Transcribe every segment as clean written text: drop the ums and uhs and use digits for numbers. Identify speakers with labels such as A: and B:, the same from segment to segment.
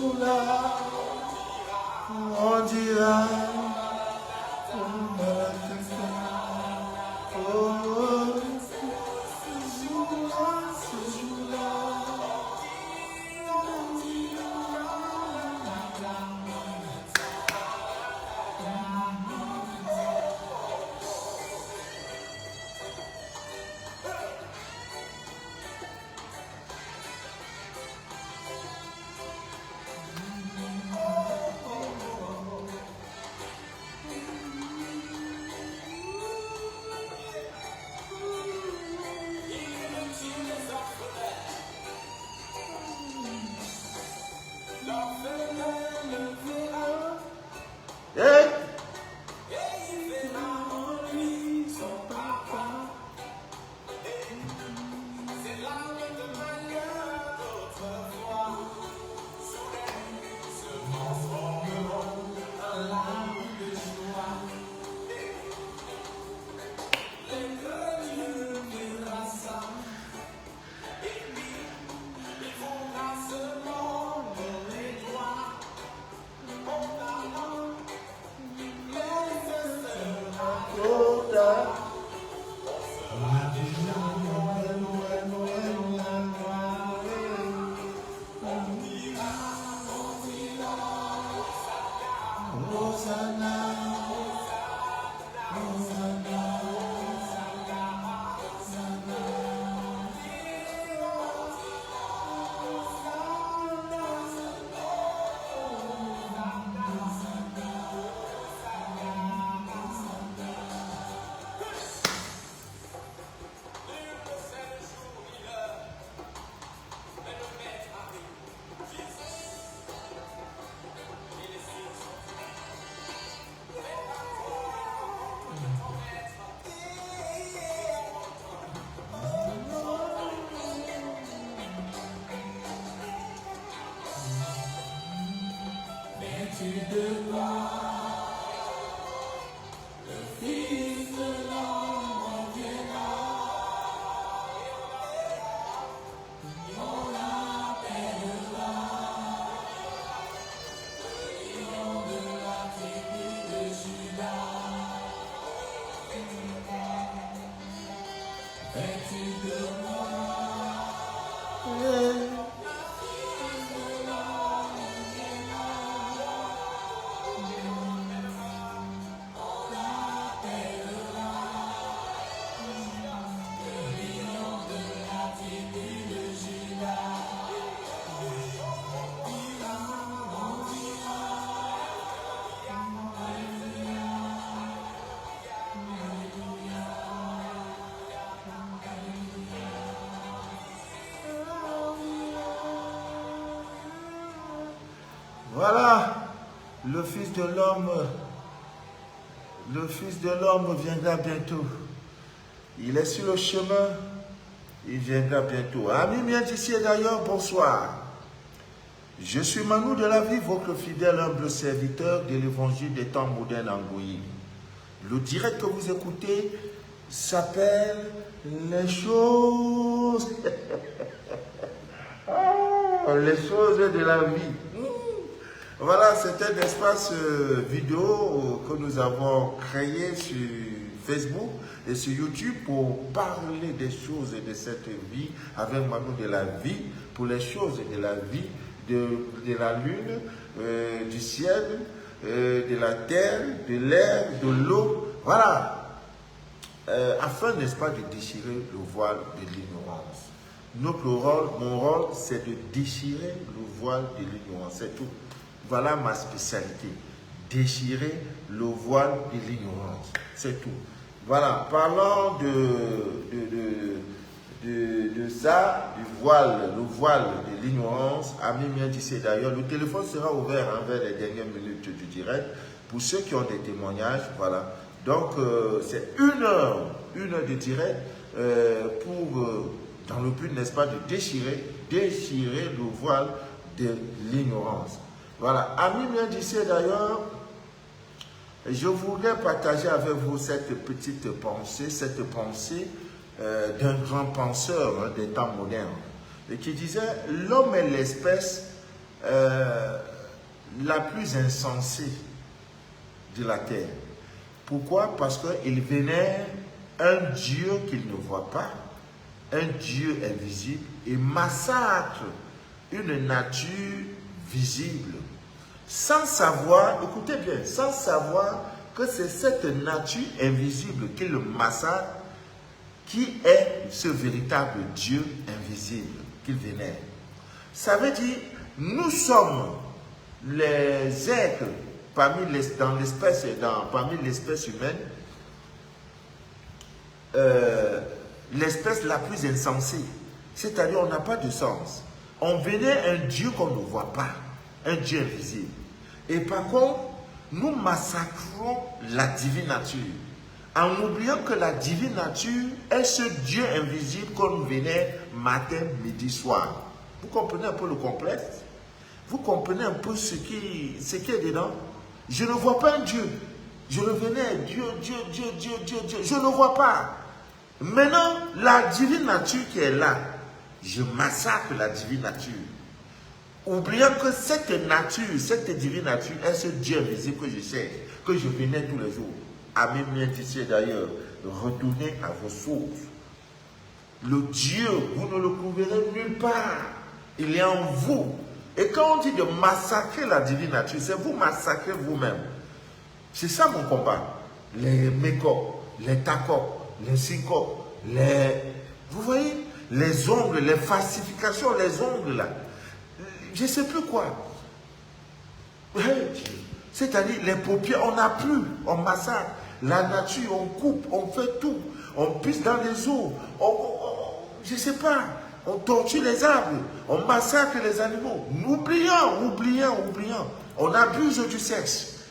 A: jour-là, on dira, oh, ce jour-là, ce jour-là. Voilà, le Fils de l'homme viendra bientôt. Il est sur le chemin, il viendra bientôt. Amis bien d'ici et d'ailleurs, bonsoir. Je suis Manu de la vie, votre fidèle humble serviteur de l'évangile des temps modernes en Goï. Le direct que vous écoutez s'appelle Les choses. Les choses de la vie. Voilà, c'est un espace vidéo que nous avons créé sur Facebook et sur YouTube pour parler des choses de cette vie avec Manu de la vie, pour les choses de la vie, de la lune, du ciel, de la terre, de l'air, de l'eau. Voilà, afin, n'est-ce pas, de déchirer le voile de l'ignorance. Mon rôle, c'est de déchirer le voile de l'ignorance, c'est tout. Voilà ma spécialité, déchirer le voile de l'ignorance, c'est tout. Voilà, parlant de ça, du voile, le voile de l'ignorance, Ami bien d'ici d'ailleurs, le téléphone sera ouvert vers les dernières minutes du direct, pour ceux qui ont des témoignages, voilà. Donc, c'est une heure de direct dans le but, n'est-ce pas, de déchirer le voile de l'ignorance. Voilà, Ami bien d'ici d'ailleurs, je voudrais partager avec vous cette petite pensée, d'un grand penseur des temps modernes, et qui disait: l'homme est l'espèce la plus insensée de la terre. Pourquoi? Parce qu'il vénère un Dieu qu'il ne voit pas, un Dieu invisible, et massacre une nature visible, sans savoir, écoutez bien, sans savoir que c'est cette nature invisible qu'il massacre qui est ce véritable Dieu invisible qu'il vénère. Ça veut dire, nous sommes les êtres parmi l'espèce humaine, l'espèce la plus insensée. C'est-à-dire, on n'a pas de sens. On vénère un Dieu qu'on ne voit pas, un Dieu invisible. Et par contre, nous massacrons la divine nature, en oubliant que la divine nature est ce Dieu invisible qu'on vénère matin, midi, soir. Vous comprenez un peu le complexe? Vous comprenez un peu ce qui est dedans? Je ne vois pas un Dieu. Je le vénère, Dieu. Je ne le vois pas. Maintenant, la divine nature qui est là, je massacre la divine nature. Oubliant que cette nature, cette divine nature est ce Dieu invisible que je cherche, que je vénère tous les jours. Amis bien ici d'ailleurs, retournez à vos sources. Le Dieu, vous ne le trouverez nulle part. Il est en vous. Et quand on dit de massacrer la divine nature, c'est vous massacrer vous-même. C'est ça mon combat. Les mécos, les tacos, les syncopes, vous voyez, les ongles, les falsifications, les ongles là. Je ne sais plus quoi. C'est-à-dire, les paupières, on n'a plus, on massacre. La nature, on coupe, on fait tout. On pisse dans les eaux. Je ne sais pas. On torture les arbres. On massacre les animaux. Oubliant. On abuse du sexe.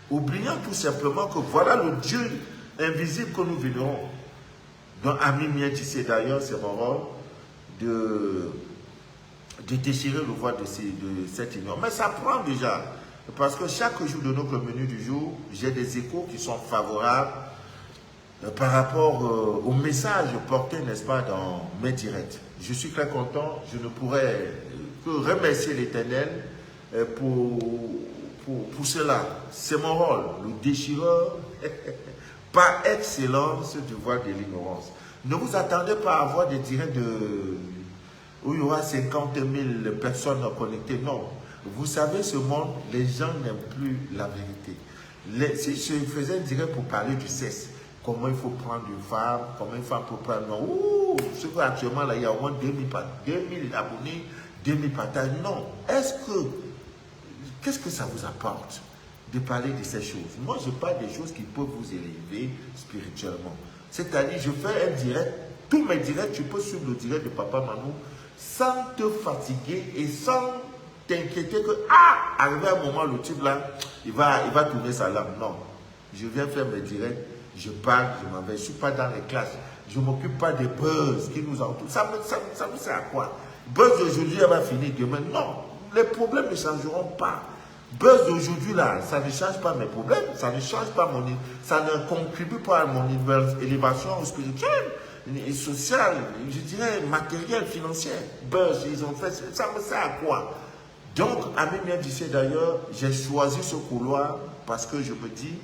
A: Oubliant tout simplement que voilà le Dieu invisible que nous vénérons. Donc, Ami Mien Tissé, d'ailleurs, c'est mon rôle de déchirer le voile de cette union. Mais ça prend déjà. Parce que chaque jour de notre menu du jour, j'ai des échos qui sont favorables par rapport au message porté, n'est-ce pas, dans mes directs. Je suis très content. Je ne pourrais que remercier l'Éternel pour cela. C'est mon rôle, le déchireur par excellence du voile de l'ignorance. Ne vous attendez pas à avoir des directs où il y aura 50 000 personnes connectées. Non. Vous savez, ce monde, les gens n'aiment plus la vérité. Si je faisais un direct pour parler du sexe, comment il faut prendre une femme, comment il faut prendre... Non, ce qu'actuellement, là, il y a au moins 2000 abonnés, 2000 partages. Non. Qu'est-ce que ça vous apporte de parler de ces choses? Moi, je parle des choses qui peuvent vous élever spirituellement. C'est-à-dire, je fais un direct, tous mes directs, tu peux suivre le direct de Papa Manou sans te fatiguer et sans t'inquiéter que, arrivé à un moment, le type là, il va tourner sa lame. Non. Je viens faire mes directs, je parle, je m'en vais. Je ne suis pas dans les classes. Je ne m'occupe pas des buzz qui nous entourent. Ça me sert à quoi? Buzz d'aujourd'hui, elle va finir demain. Non. Les problèmes ne changeront pas. Buzz d'aujourd'hui, là, ça ne change pas mes problèmes. Ça ne change pas ça ne contribue pas à mon élévation spirituelle et sociale, je dirais matérielle, financière. Buzz, ils ont fait ça me sert à quoi? Donc, Ami Mien Tissé, d'ailleurs, j'ai choisi ce couloir parce que je me dis,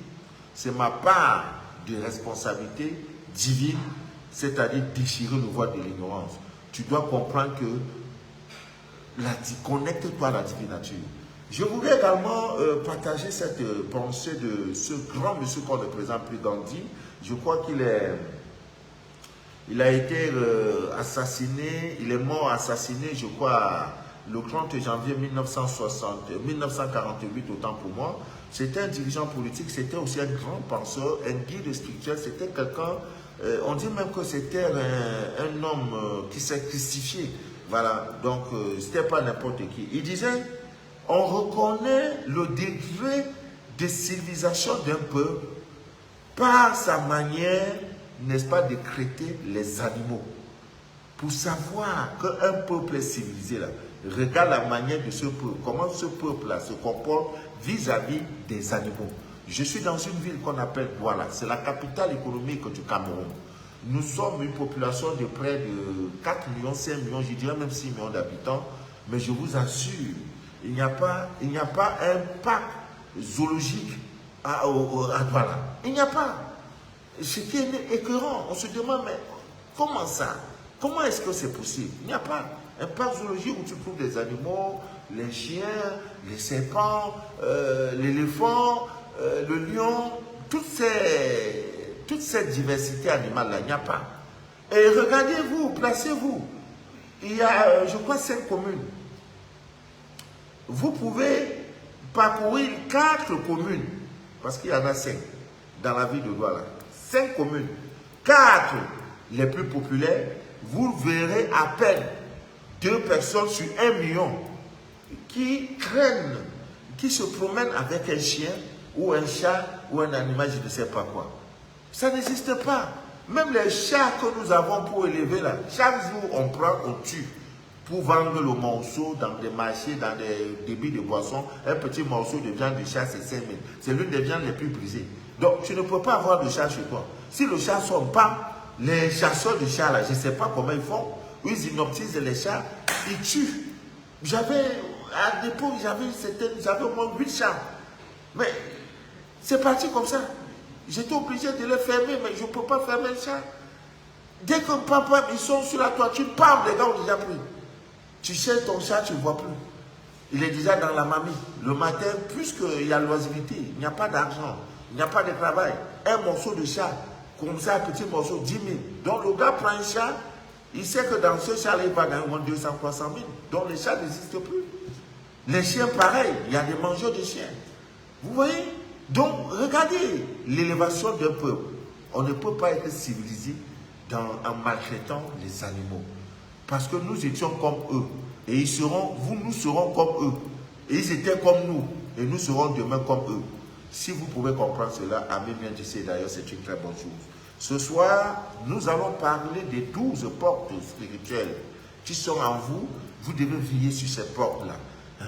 A: c'est ma part de responsabilité divine, c'est-à-dire déchirer le voile de l'ignorance. Tu dois comprendre que connecte-toi à la divine nature. Je voulais également partager cette pensée de ce grand monsieur qu'on ne présente plus, Gandhi. Je crois il a été assassiné, il est mort assassiné, je crois, le 30 janvier 1948, autant pour moi. C'était un dirigeant politique, c'était aussi un grand penseur, un guide spirituel, c'était quelqu'un, on dit même que c'était un homme qui s'est crucifié. Voilà, donc c'était pas n'importe qui. Il disait, on reconnaît le degré de civilisation d'un peuple par sa manière, n'est-ce pas, de traiter les animaux. Pour savoir qu'un peuple est civilisé, là, regarde la manière de ce peuple, comment ce peuple-là se comporte vis-à-vis des animaux. Je suis dans une ville qu'on appelle Douala, c'est la capitale économique du Cameroun. Nous sommes une population de près de 4 millions, 5 millions, je dirais même 6 millions d'habitants, mais je vous assure, il n'y a pas un parc zoologique à Douala. Il n'y a pas. Ce qui est écœurant, on se demande, mais comment ça? Comment est-ce que c'est possible? Il n'y a pas un parc zoologique où tu trouves des animaux, les chiens, les serpents, l'éléphant, le lion, toute cette diversité animale-là, il n'y a pas. Et regardez-vous, placez-vous. Il y a, je crois, 5 communes. Vous pouvez parcourir 4 communes, parce qu'il y en a 5 dans la ville de Douala. 5 communes. 4 les plus populaires, vous verrez à peine 2 personnes sur 1 million qui craignent, qui se promènent avec un chien ou un chat ou un animal, je ne sais pas quoi. Ça n'existe pas. Même les chats que nous avons pour élever là, chaque jour on prend, on tue pour vendre le morceau dans des marchés, dans des débits de boissons. Un petit morceau de viande de chat, c'est 5 000. C'est l'une des viandes les plus brisées. Donc tu ne peux pas avoir de chat chez toi. Si le chat sort pas, les chasseurs de chats là, je ne sais pas comment ils font, ils inoptisent les chats, ils tuent. À l'époque, j'avais au moins 8 chats. Mais c'est parti comme ça. J'étais obligé de les fermer, mais je ne peux pas fermer le chat. Dès que papa, ils sont sur la toiture, pam, les gars ont déjà pris. Tu cherches ton chat, tu ne le vois plus. Il est déjà dans la mamie. Le matin, puisqu'il y a l'oisiveté, il n'y a pas d'argent, il n'y a pas de travail. Un morceau de chat, comme ça, un petit morceau, 10 000. Donc le gars prend un chat, il sait que dans ce chat-là, il va gagner au moins 200, 300 000. Donc les chats n'existent plus. Les chiens, pareil, il y a des mangeurs de chiens. Vous voyez? Donc, regardez l'élévation d'un peuple. On ne peut pas être civilisé en maltraitant les animaux. Parce que nous étions comme eux. Et nous serons comme eux. Et ils étaient comme nous. Et nous serons demain comme eux. Si vous pouvez comprendre cela, Amen bien d'ici, d'ailleurs, c'est une très bonne chose. Ce soir, nous allons parler des 12 portes spirituelles qui sont en vous. Vous devez veiller sur ces portes-là,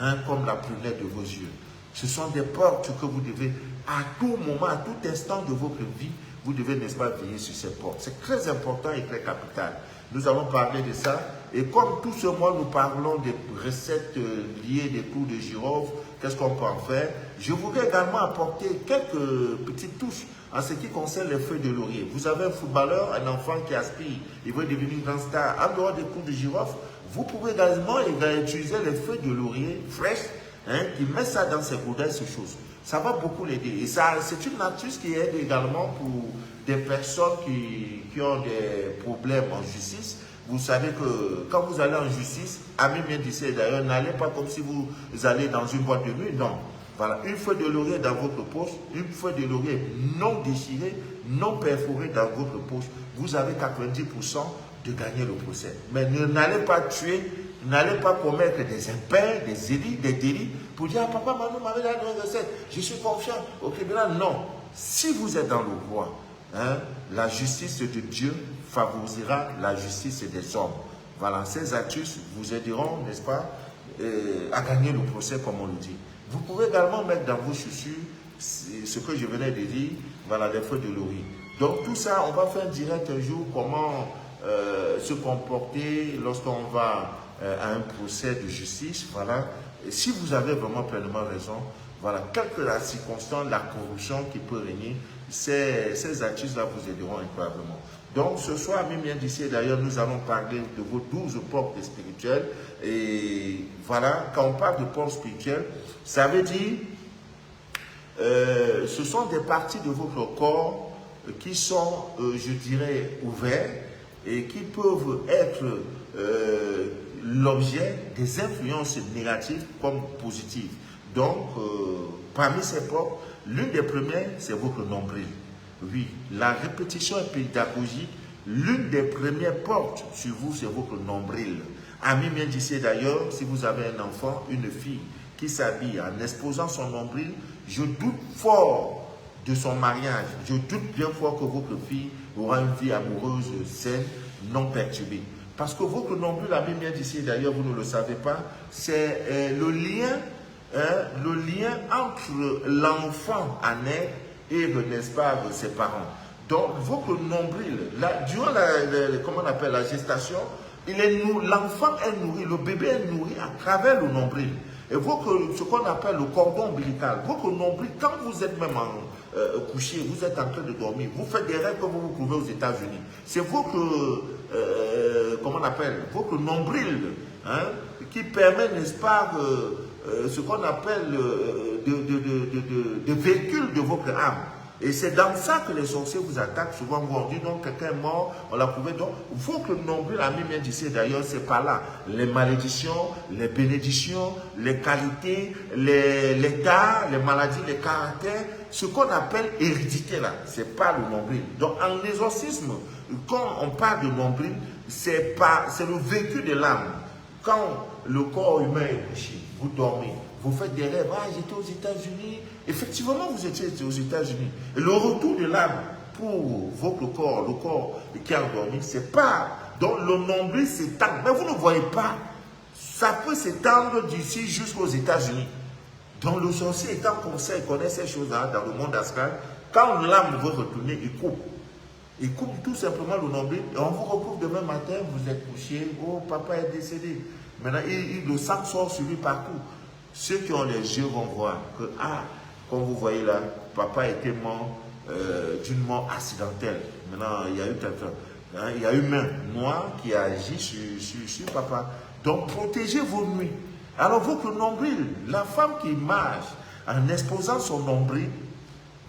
A: hein, comme la prunelle de vos yeux. Ce sont des portes que vous devez, à tout moment, à tout instant de votre vie, vous devez, n'est-ce pas, veiller sur ces portes. C'est très important et très capital. Nous allons parler de ça. Et comme tout ce mois, nous parlons des recettes liées des clous de girofle, qu'est-ce qu'on peut en faire? Je voudrais également apporter quelques petites touches en ce qui concerne les feuilles de laurier. Vous avez un footballeur, un enfant qui aspire, il veut devenir une grande star. En dehors des clous de girofle, vous pouvez également utiliser les feuilles de laurier fraîches, hein, qui met ça dans ses gourdins, ces choses. Ça va beaucoup l'aider. Et ça, c'est une astuce qui aide également pour des personnes qui ont des problèmes en justice. Vous savez que quand vous allez en justice, Ami bien disait d'ailleurs, n'allez pas comme si vous allez dans une boîte de nuit. Non. Voilà, une feuille de laurier dans votre poche, une feuille de laurier non déchirée, non perforée dans votre poche. Vous avez 90% de gagner le procès. Mais n'allez pas tuer, n'allez pas commettre des impairs, des délits pour dire, ah, papa, maman m'avait donné une recette, je suis confiant au tribunal. Non. Si vous êtes dans le droit, hein, la justice de Dieu favorisera la justice des hommes. Voilà, ces astuces vous aideront, n'est-ce pas, à gagner le procès, comme on le dit. Vous pouvez également mettre dans vos chaussures ce que je venais de dire, voilà, les feuilles de laurier. Donc tout ça, on va faire direct un jour comment se comporter lorsqu'on va à un procès de justice. Voilà. Et si vous avez vraiment pleinement raison, voilà, quelle que la circonstance, la corruption qui peut régner, ces astuces-là vous aideront incroyablement. Donc ce soir, même bien d'ici, d'ailleurs, nous allons parler de vos 12 portes spirituelles. Et voilà, quand on parle de portes spirituelles, ça veut dire, ce sont des parties de votre corps qui sont, je dirais, ouvertes et qui peuvent être l'objet des influences négatives comme positives. Donc, parmi ces portes, l'une des premières, c'est votre nombril. Oui, la répétition est pédagogique. L'une des premières portes sur vous, c'est votre nombril. Ami bien d'ici d'ailleurs, si vous avez un enfant, une fille qui s'habille en exposant son nombril, je doute fort de son mariage. Je doute bien fort que votre fille aura une vie amoureuse saine, non perturbée. Parce que votre nombril, ami bien d'ici d'ailleurs, vous ne le savez pas, c'est le lien entre l'enfant à naître et, n'est-ce pas, ses parents. Donc, votre nombril, durant comment on appelle, la gestation, l'enfant est nourri, le bébé est nourri à travers le nombril. Et ce qu'on appelle le cordon ombilical, votre nombril, quand vous êtes même couché, vous êtes en train de dormir, vous faites des rêves comme vous vous trouvez aux États-Unis. C'est votre, comment on appelle, votre nombril, hein, qui permet, n'est-ce pas, ce qu'on appelle de véhicule de votre âme. Et c'est dans ça que les sorciers vous attaquent. Souvent, on dit donc quelqu'un est mort, on l'a prouvé. Donc, votre nombril, l'ami vient d'ici d'ailleurs, c'est pas là. Les malédictions, les bénédictions, les qualités, les tas, les maladies, les caractères, ce qu'on appelle hérédité là, c'est pas le nombril. Donc, en exorcisme, quand on parle de nombril, c'est le véhicule de l'âme. Quand le corps humain est couché, vous dormez, vous faites des rêves, ah j'étais aux États-Unis, effectivement vous étiez aux États-Unis. Et le retour de l'âme pour votre corps, le corps qui a endormi, c'est pas, donc le nombril s'étend, mais vous ne voyez pas, ça peut s'étendre d'ici jusqu'aux États-Unis. Donc le sorcier étant conseil, connaît ces choses-là dans le monde astral, quand l'âme veut retourner, il coupe. Il coupe tout simplement le nombril et on vous retrouve demain matin, vous êtes couché, oh papa est décédé. Maintenant, le sang sort sur lui partout. Ceux qui ont les yeux vont voir que, ah, comme vous voyez là, papa était mort d'une mort accidentelle. Maintenant, il y a eu quelqu'un, hein, il y a une main noire qui a agi sur papa. Donc, protégez vos nuits. Alors, votre nombril, la femme qui marche en exposant son nombril,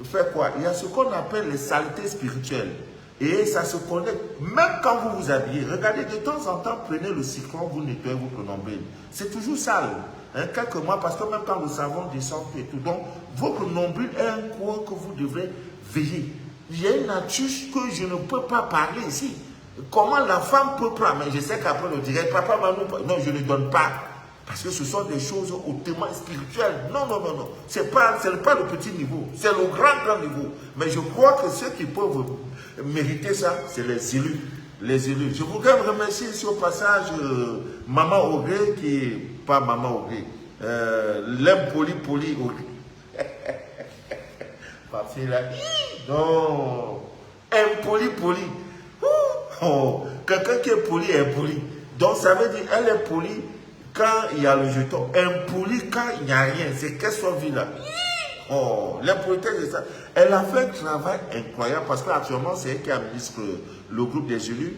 A: fait quoi? Il y a ce qu'on appelle les saletés spirituelles. Et ça se connecte, même quand vous vous habillez. Regardez, de temps en temps, prenez le cyclone, vous nettoyez votre nombril. C'est toujours sale. Hein, quelques mois, parce que même quand le savon descend et tout. Donc, votre nombril est un coin que vous devrez veiller. Il y a une nature que je ne peux pas parler ici. Comment la femme peut prendre? Mais je sais qu'après le direct, papa Manou, non, je ne donne pas. Parce que ce sont des choses hautement spirituelles. Non, non, non, non. Ce n'est pas le petit niveau. C'est le grand niveau. Mais je crois que ceux qui peuvent mériter ça, c'est les élus. Les élus. Je voudrais remercier ici au passage Maman Ogré, qui est pas Maman Ogré. L'aime poli Ogré. Ma fille là. Non. Impoli. Oh. Quelqu'un qui est poli est poli. Donc ça veut dire elle est polie quand il y a le jeton, impoli quand il n'y a rien, c'est qu'elle soit là. Oh, l'impolitesse c'est ça. Elle a fait un travail incroyable parce qu'actuellement c'est elle qui administre le groupe des élus.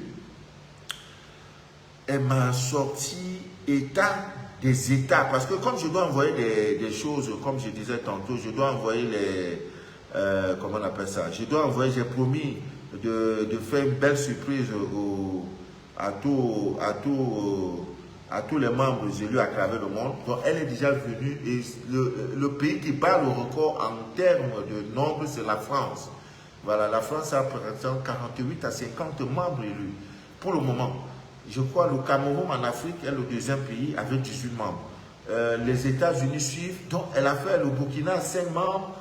A: Elle m'a sorti état des états parce que comme je dois envoyer des choses, comme je disais tantôt, je dois envoyer les, comment on appelle ça, j'ai promis de faire une belle surprise à tous les membres élus à travers le monde. Donc elle est déjà venue et le pays qui bat le record en termes de nombre, c'est la France. Voilà, la France a par exemple 48 à 50 membres élus pour le moment. Je crois le Cameroun en Afrique est le deuxième pays avec 18 membres. Les États-Unis suivent. Donc elle a fait le Burkina 5 membres.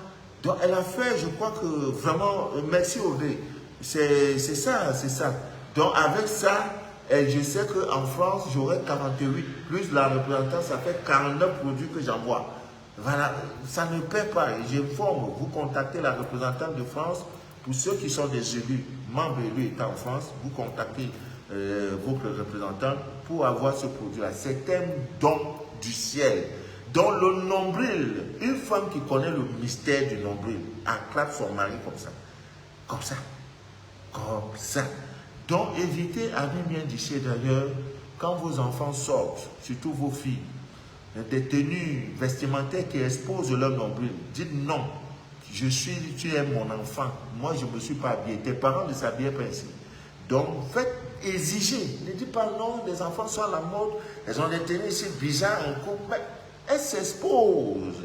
A: Donc elle a fait, je crois que vraiment, merci Audrey. C'est ça, c'est ça. Donc avec ça, et je sais qu'en France, j'aurai 48, plus la représentante, ça fait 49 produits que j'envoie. Voilà, ça ne paie pas. J'informe, vous contactez la représentante de France. Pour ceux qui sont des élus, membres élus étant en France, vous contactez votre représentant pour avoir ce produit-là. C'est un don du ciel. Dans le nombril, une femme qui connaît le mystère du nombril, acclame son mari comme ça. Comme ça. Comme ça. Donc, évitez, amis bien d'ici d'ailleurs, quand vos enfants sortent, surtout vos filles, des tenues vestimentaires qui exposent leur nombril. Dites non, tu es mon enfant. Moi, je ne me suis pas habillé. Tes parents ne s'habillaient pas ainsi. Donc, faites exiger. Ne dites pas non, les enfants sont à la mode, elles ont des tenues ici bizarres, en couple, mais elles s'exposent.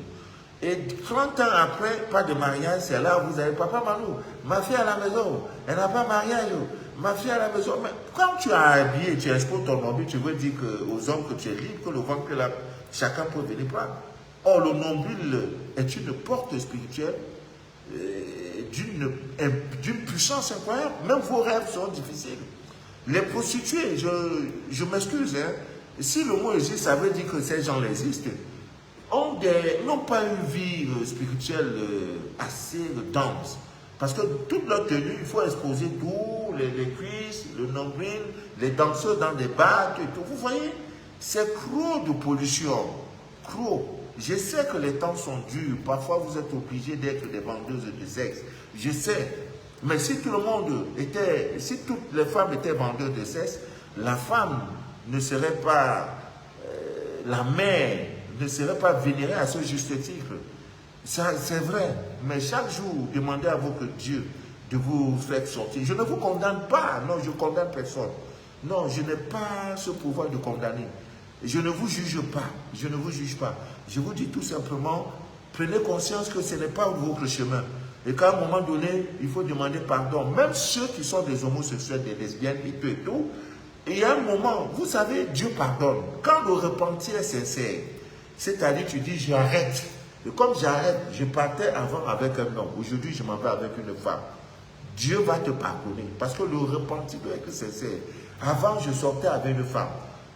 A: Et 30 ans après, pas de mariage, c'est là où vous avez papa Manou, ma fille à la maison, elle n'a pas de mariage. Ma fille à la maison, mais quand tu as habillé, tu exposes ton nombril, tu veux dire aux hommes que tu es libre, que le ventre est là, chacun peut venir prendre. Or, le nombril est une porte spirituelle d'une puissance incroyable. Même vos rêves sont difficiles. Les prostituées, je m'excuse, hein, si le mot existe, ça veut dire que ces gens existent, n'ont pas une vie spirituelle assez dense. Parce que toute leur tenue, il faut exposer tout, les cuisses, le nombril, les danseurs dans des bacs et tout. Vous voyez, c'est trop de pollution. trop. Je sais que les temps sont durs. Parfois, vous êtes obligés d'être des vendeuses de sexe. Je sais. Mais si tout le monde était, si toutes les femmes étaient vendeuses de sexe, la femme ne serait pas, la mère ne serait pas vénérée à ce juste titre. Ça, c'est vrai. Mais chaque jour, demandez à votre Dieu de vous faire sortir. Je ne vous condamne pas. Non, je ne condamne personne. Non, je n'ai pas ce pouvoir de condamner. Je ne vous juge pas. Je ne vous juge pas. Je vous dis tout simplement, prenez conscience que ce n'est pas votre chemin. Et qu'à un moment donné, il faut demander pardon. Même ceux qui sont des homosexuels, des lesbiennes et tout, il y a un moment, vous savez, Dieu pardonne. Quand le repentir est sincère, c'est-à-dire tu dis j'arrête. Et comme j'arrête, je partais avant avec un homme. Aujourd'hui, je m'en vais avec une femme. Dieu va te pardonner. Parce que le repentir doit être sincère. Avant, je sortais avec une femme.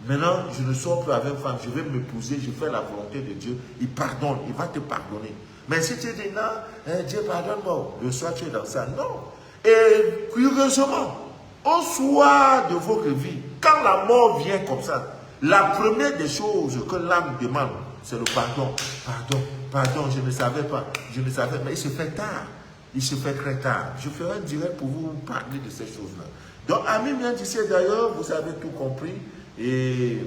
A: Maintenant, je ne sors plus avec une femme. Je vais m'épouser, je fais la volonté de Dieu. Il pardonne, il va te pardonner. Mais si tu dis non, Dieu pardonne-moi, le soir tu es dans ça. Non. Et curieusement, au soir de votre vie, quand la mort vient comme ça, la première des choses que l'âme demande, c'est le pardon. Pardon, pardon, je ne savais pas. Je ne savais pas. Mais il se fait tard. Il se fait très tard. Je ferai un direct pour vous parler de ces choses-là. Donc, amis bien d'ici d'ailleurs, vous avez tout compris. Et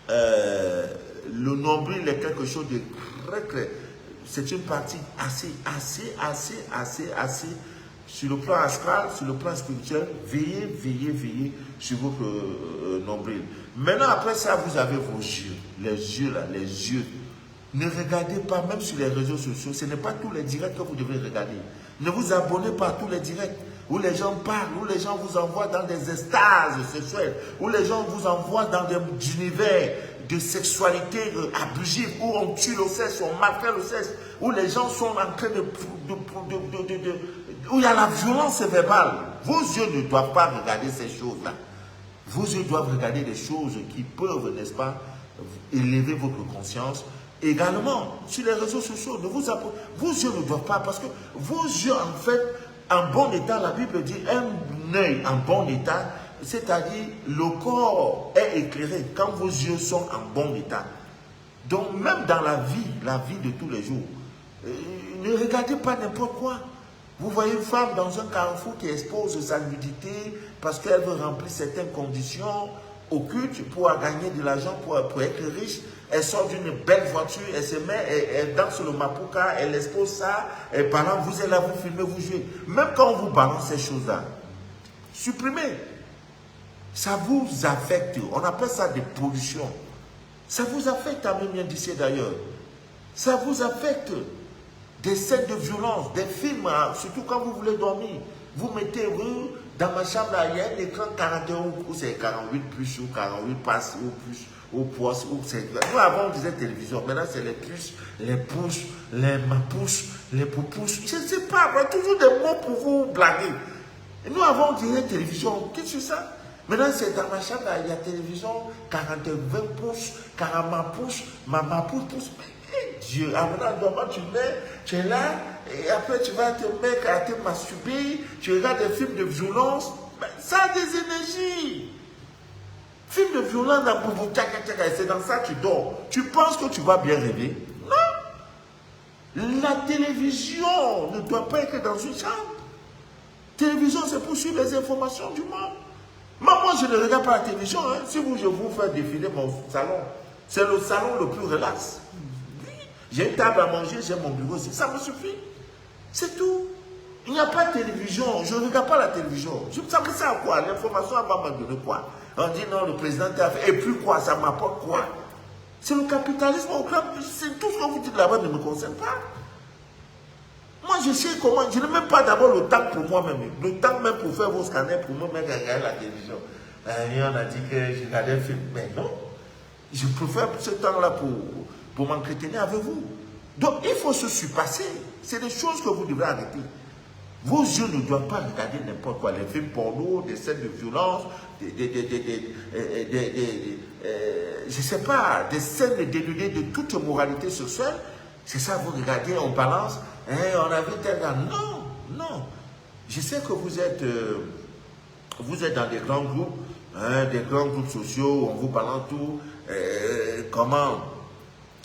A: le nombril est quelque chose de très, très... C'est une partie assez, sur le plan astral, sur le plan spirituel. Veillez sur votre nombril. Maintenant, après ça, vous avez vos yeux. Les yeux, là, les yeux. Ne regardez pas, même sur les réseaux sociaux, ce n'est pas tous les directs que vous devez regarder. Ne vous abonnez pas à tous les directs où les gens parlent, où les gens vous envoient dans des extases sexuelles, où les gens vous envoient dans des univers de sexualité abusive, où on tue le sexe, on maltraite le sexe, où les gens sont en train où il y a la violence verbale. Vos yeux ne doivent pas regarder ces choses-là. Vos yeux doivent regarder des choses qui peuvent, n'est-ce pas, élever votre conscience. Également, sur les réseaux sociaux, vos yeux ne doivent pas, parce que vos yeux, en fait, en bon état, la Bible dit, un œil en bon état, c'est-à-dire le corps est éclairé quand vos yeux sont en bon état. Donc, même dans la vie de tous les jours, ne regardez pas n'importe quoi. Vous voyez une femme dans un carrefour qui expose sa nudité parce qu'elle veut remplir certaines conditions occultes pour gagner de l'argent, pour être riche. Elle sort d'une belle voiture, elle se met, elle danse le mapuka, elle expose ça, elle balance, vous êtes là, vous filmez, vous jouez. Même quand on vous balance ces choses-là, supprimez. Ça vous affecte. On appelle ça des pollutions. Ça vous affecte, à même d'ici d'ailleurs. Ça vous affecte. Des scènes de violence, des films, surtout quand vous voulez dormir. Vous mettez, dans ma chambre, là, il y a un écran 41 ou c'est 48 plus ou 48 passes ou plus ou poisses. Nous, avant, on disait télévision. Maintenant, c'est les puces, les pouces, les mapouches, les poupouches. Je ne sais pas, toujours des mots pour vous blaguer. Et nous, avant, on disait télévision. Qu'est-ce que c'est ça? Maintenant, c'est dans ma chambre, là, il y a télévision, 40, 20 pouces, 40 pouces, ma pouce. Dieu, maintenant, tu es là, et après tu vas te mettre à te masturber, tu regardes des films de violence, ça a des énergies. Film de violence, c'est dans ça que tu dors. Tu penses que tu vas bien rêver? Non. La télévision ne doit pas être dans une chambre. Télévision, c'est pour suivre les informations du monde. Moi, je ne regarde pas la télévision. Hein. Si je vous fais défiler mon salon, c'est le salon le plus relax. J'ai une table à manger, j'ai mon bureau, ça me suffit. C'est tout. Il n'y a pas de télévision, je ne regarde pas la télévision. Ça me sert à quoi? L'information va me donner quoi? On dit non, le président a fait, et puis quoi? Ça m'apporte quoi? C'est le capitalisme, c'est tout ce que vous dites là-bas ne me concerne pas. Moi, je sais comment, je n'ai même pas d'abord le temps pour moi-même. Le temps même pour faire vos scanners, pour me mettre à regarder la télévision. Et on a dit que je regardais un film, mais non. Je préfère ce temps-là pour m'entretenir avec vous. Donc, il faut se surpasser. C'est des choses que vous devez arrêter. Vos yeux ne doivent pas regarder n'importe quoi. Les films porno, des scènes de violence, je ne sais pas, des scènes dénudées de toute moralité sexuelle. C'est ça, vous regardez, on balance, hein, on a vu tel gars. Non, non. Je sais que vous êtes dans des grands groupes, hein, des grands groupes sociaux, on vous balance tout. Comment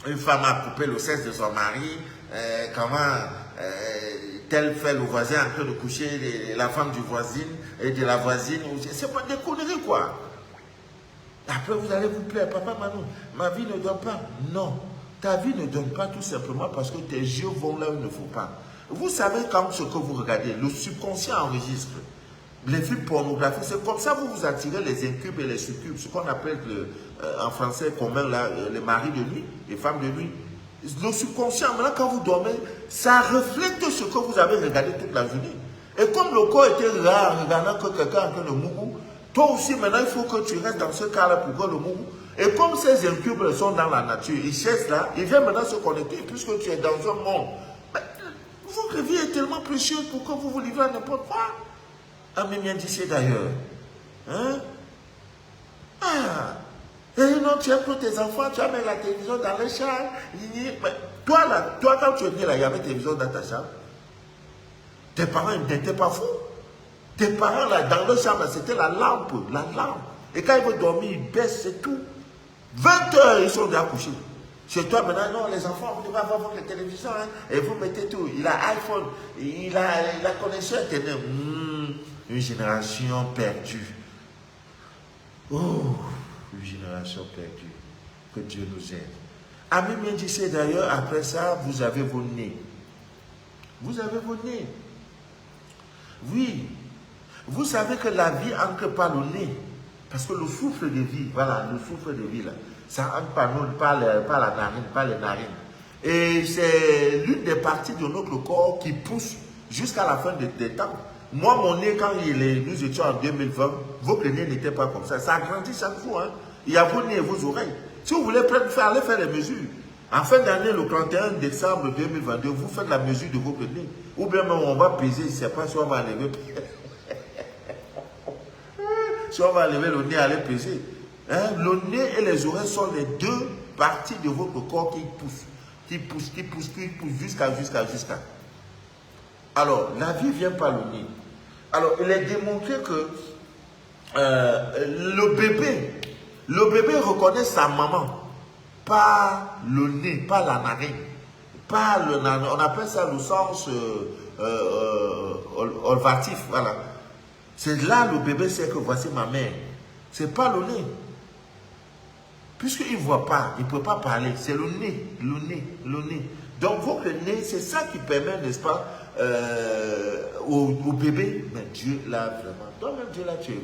A: une femme a coupé le sexe de son mari, comment tel fait le voisin en train de coucher la femme du voisin et de la voisine. C'est pas des conneries quoi. Après vous allez vous plaire, papa Manou, ma vie ne donne pas. Non, ta vie ne donne pas tout simplement parce que tes yeux vont là où il ne faut pas. Vous savez quand ce que vous regardez, le subconscient enregistre. Les films pornographiques, c'est comme ça que vous vous attirez les incubes et les succubes, ce qu'on appelle en français commun là, les maris de nuit, les femmes de nuit. Le subconscient, maintenant quand vous dormez, ça reflète ce que vous avez regardé toute la journée. Et comme le corps était rare, regardant que quelqu'un est en train de mourou, toi aussi maintenant il faut que tu restes dans ce cas-là pour que le mourou. Et comme ces incubes sont dans la nature, ils cherchent là, ils viennent maintenant se connecter, puisque tu es dans un monde. Mais, votre vie est tellement précieuse pour que vous vous livrez à n'importe quoi. Ah, mais bien d'ici d'ailleurs. Hein? Ah! Et non, tu aimes pour tes enfants, tu amènes la télévision dans les chambres. Mais toi, là, toi, quand tu es né, là, il y avait télévision dans ta chambre. Tes parents n'étaient pas fous. Tes parents, là, dans leur chambre, c'était la lampe, la lampe. Et quand ils vont dormir, ils baissent, c'est tout. 20 heures, ils sont déjà couchés. Chez toi, maintenant, non, les enfants, vous devez avoir votre télévision, hein, et vous mettez tout. Il a iPhone, il a la connexion Internet. Une génération perdue. Oh, une génération perdue. Que Dieu nous aide. Ami bien dit d'ailleurs, après ça, vous avez vos nez. Vous avez vos nez. Oui. Vous savez que la vie entre par le nez. Parce que le souffle de vie, voilà, le souffle de vie là, ça entre par la narine, par les narines. Et c'est l'une des parties de notre corps qui pousse jusqu'à la fin des temps. Moi, mon nez, quand nous étions en 2020, votre nez n'était pas comme ça. Ça grandit chaque fois. Hein. Il y a vos nez et vos oreilles. Si vous voulez aller faire les mesures, en fin d'année, le 31 décembre 2022, vous faites la mesure de votre nez. Ou bien même on va peser, je ne sais pas si on va enlever. Si on va enlever le nez, aller peser. Hein? Le nez et les oreilles sont les deux parties de votre corps qui poussent, jusqu'à. Alors, la vie vient par le nez. Alors, il est démontré que le bébé reconnaît sa maman par le nez, par la narine. On appelle ça le sens olfatif, voilà. C'est là le bébé sait que voici ma mère. C'est pas le nez. Puisqu'il ne voit pas, il ne peut pas parler. C'est le nez. Donc, votre nez, c'est ça qui permet, n'est-ce pas, au bébé. Mais Dieu l'a vraiment. Toi-même, Dieu l'a tué.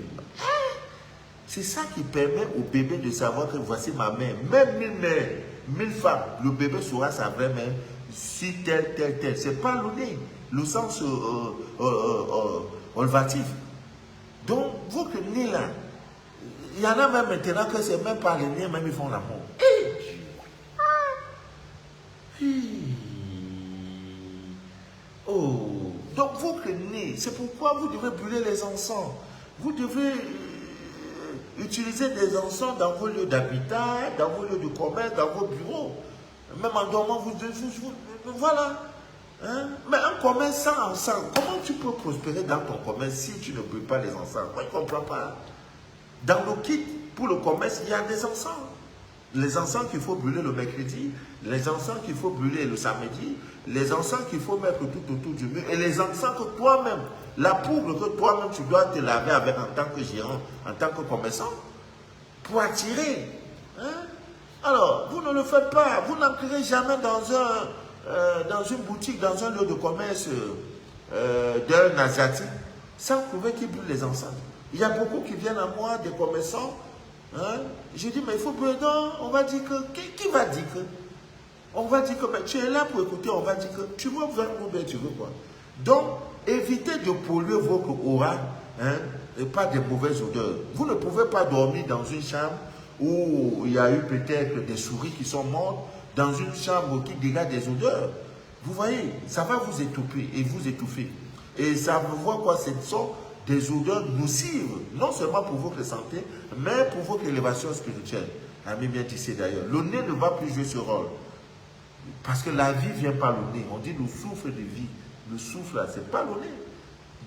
A: C'est ça qui permet au bébé de savoir que voici ma mère. Même 1000 mères, 1000 femmes, le bébé saura sa vraie mère. Si tel. C'est pas le nez. Le sens olfatif. Donc, votre nez là, il y en a même maintenant que c'est même pas les nez, même ils font l'amour. Oh, donc votre nez, c'est pourquoi vous devez brûler les encens. Vous devez utiliser des encens dans vos lieux d'habitat, dans vos lieux de commerce, dans vos bureaux. Même en dormant, vous voilà. Hein? Mais un commerce sans encens, comment tu peux prospérer dans ton commerce si tu ne brûles pas les encens? Moi, je ne comprends pas. Dans le kit, pour le commerce, il y a des encens. Les encens qu'il faut brûler le mercredi, les encens qu'il faut brûler le samedi, les encens qu'il faut mettre tout autour du mur, et les encens que toi-même, la poudre que toi-même tu dois te laver avec en tant que gérant, en tant que commerçant, pour attirer. Hein? Alors, vous ne le faites pas. Vous n'entrerez jamais dans une boutique, dans un lieu de commerce d'un Asiatique, sans trouver qui brûle les encens. Il y a beaucoup qui viennent à moi, des commerçants. Hein? Je dis, mais il faut brûler. Non, on va dire que. Qui va dire que? On va dire que mais tu es là pour écouter, on va dire que tu veux vendre ou bien tu veux quoi. Donc, évitez de polluer votre aura, hein, et pas de mauvaises odeurs. Vous ne pouvez pas dormir dans une chambre où il y a eu peut-être des souris qui sont mortes, dans une chambre qui dégage des odeurs. Vous voyez, ça va vous étouffer et vous étouffer. Et ça vous voit quoi? Ce sont des odeurs nocives, non seulement pour votre santé, mais pour votre élévation spirituelle. Ami bien tissé d'ailleurs. Le nez ne va plus jouer ce rôle. Parce que la vie vient par le nez. On dit le souffle de vie. Le souffle, là, c'est pas le nez.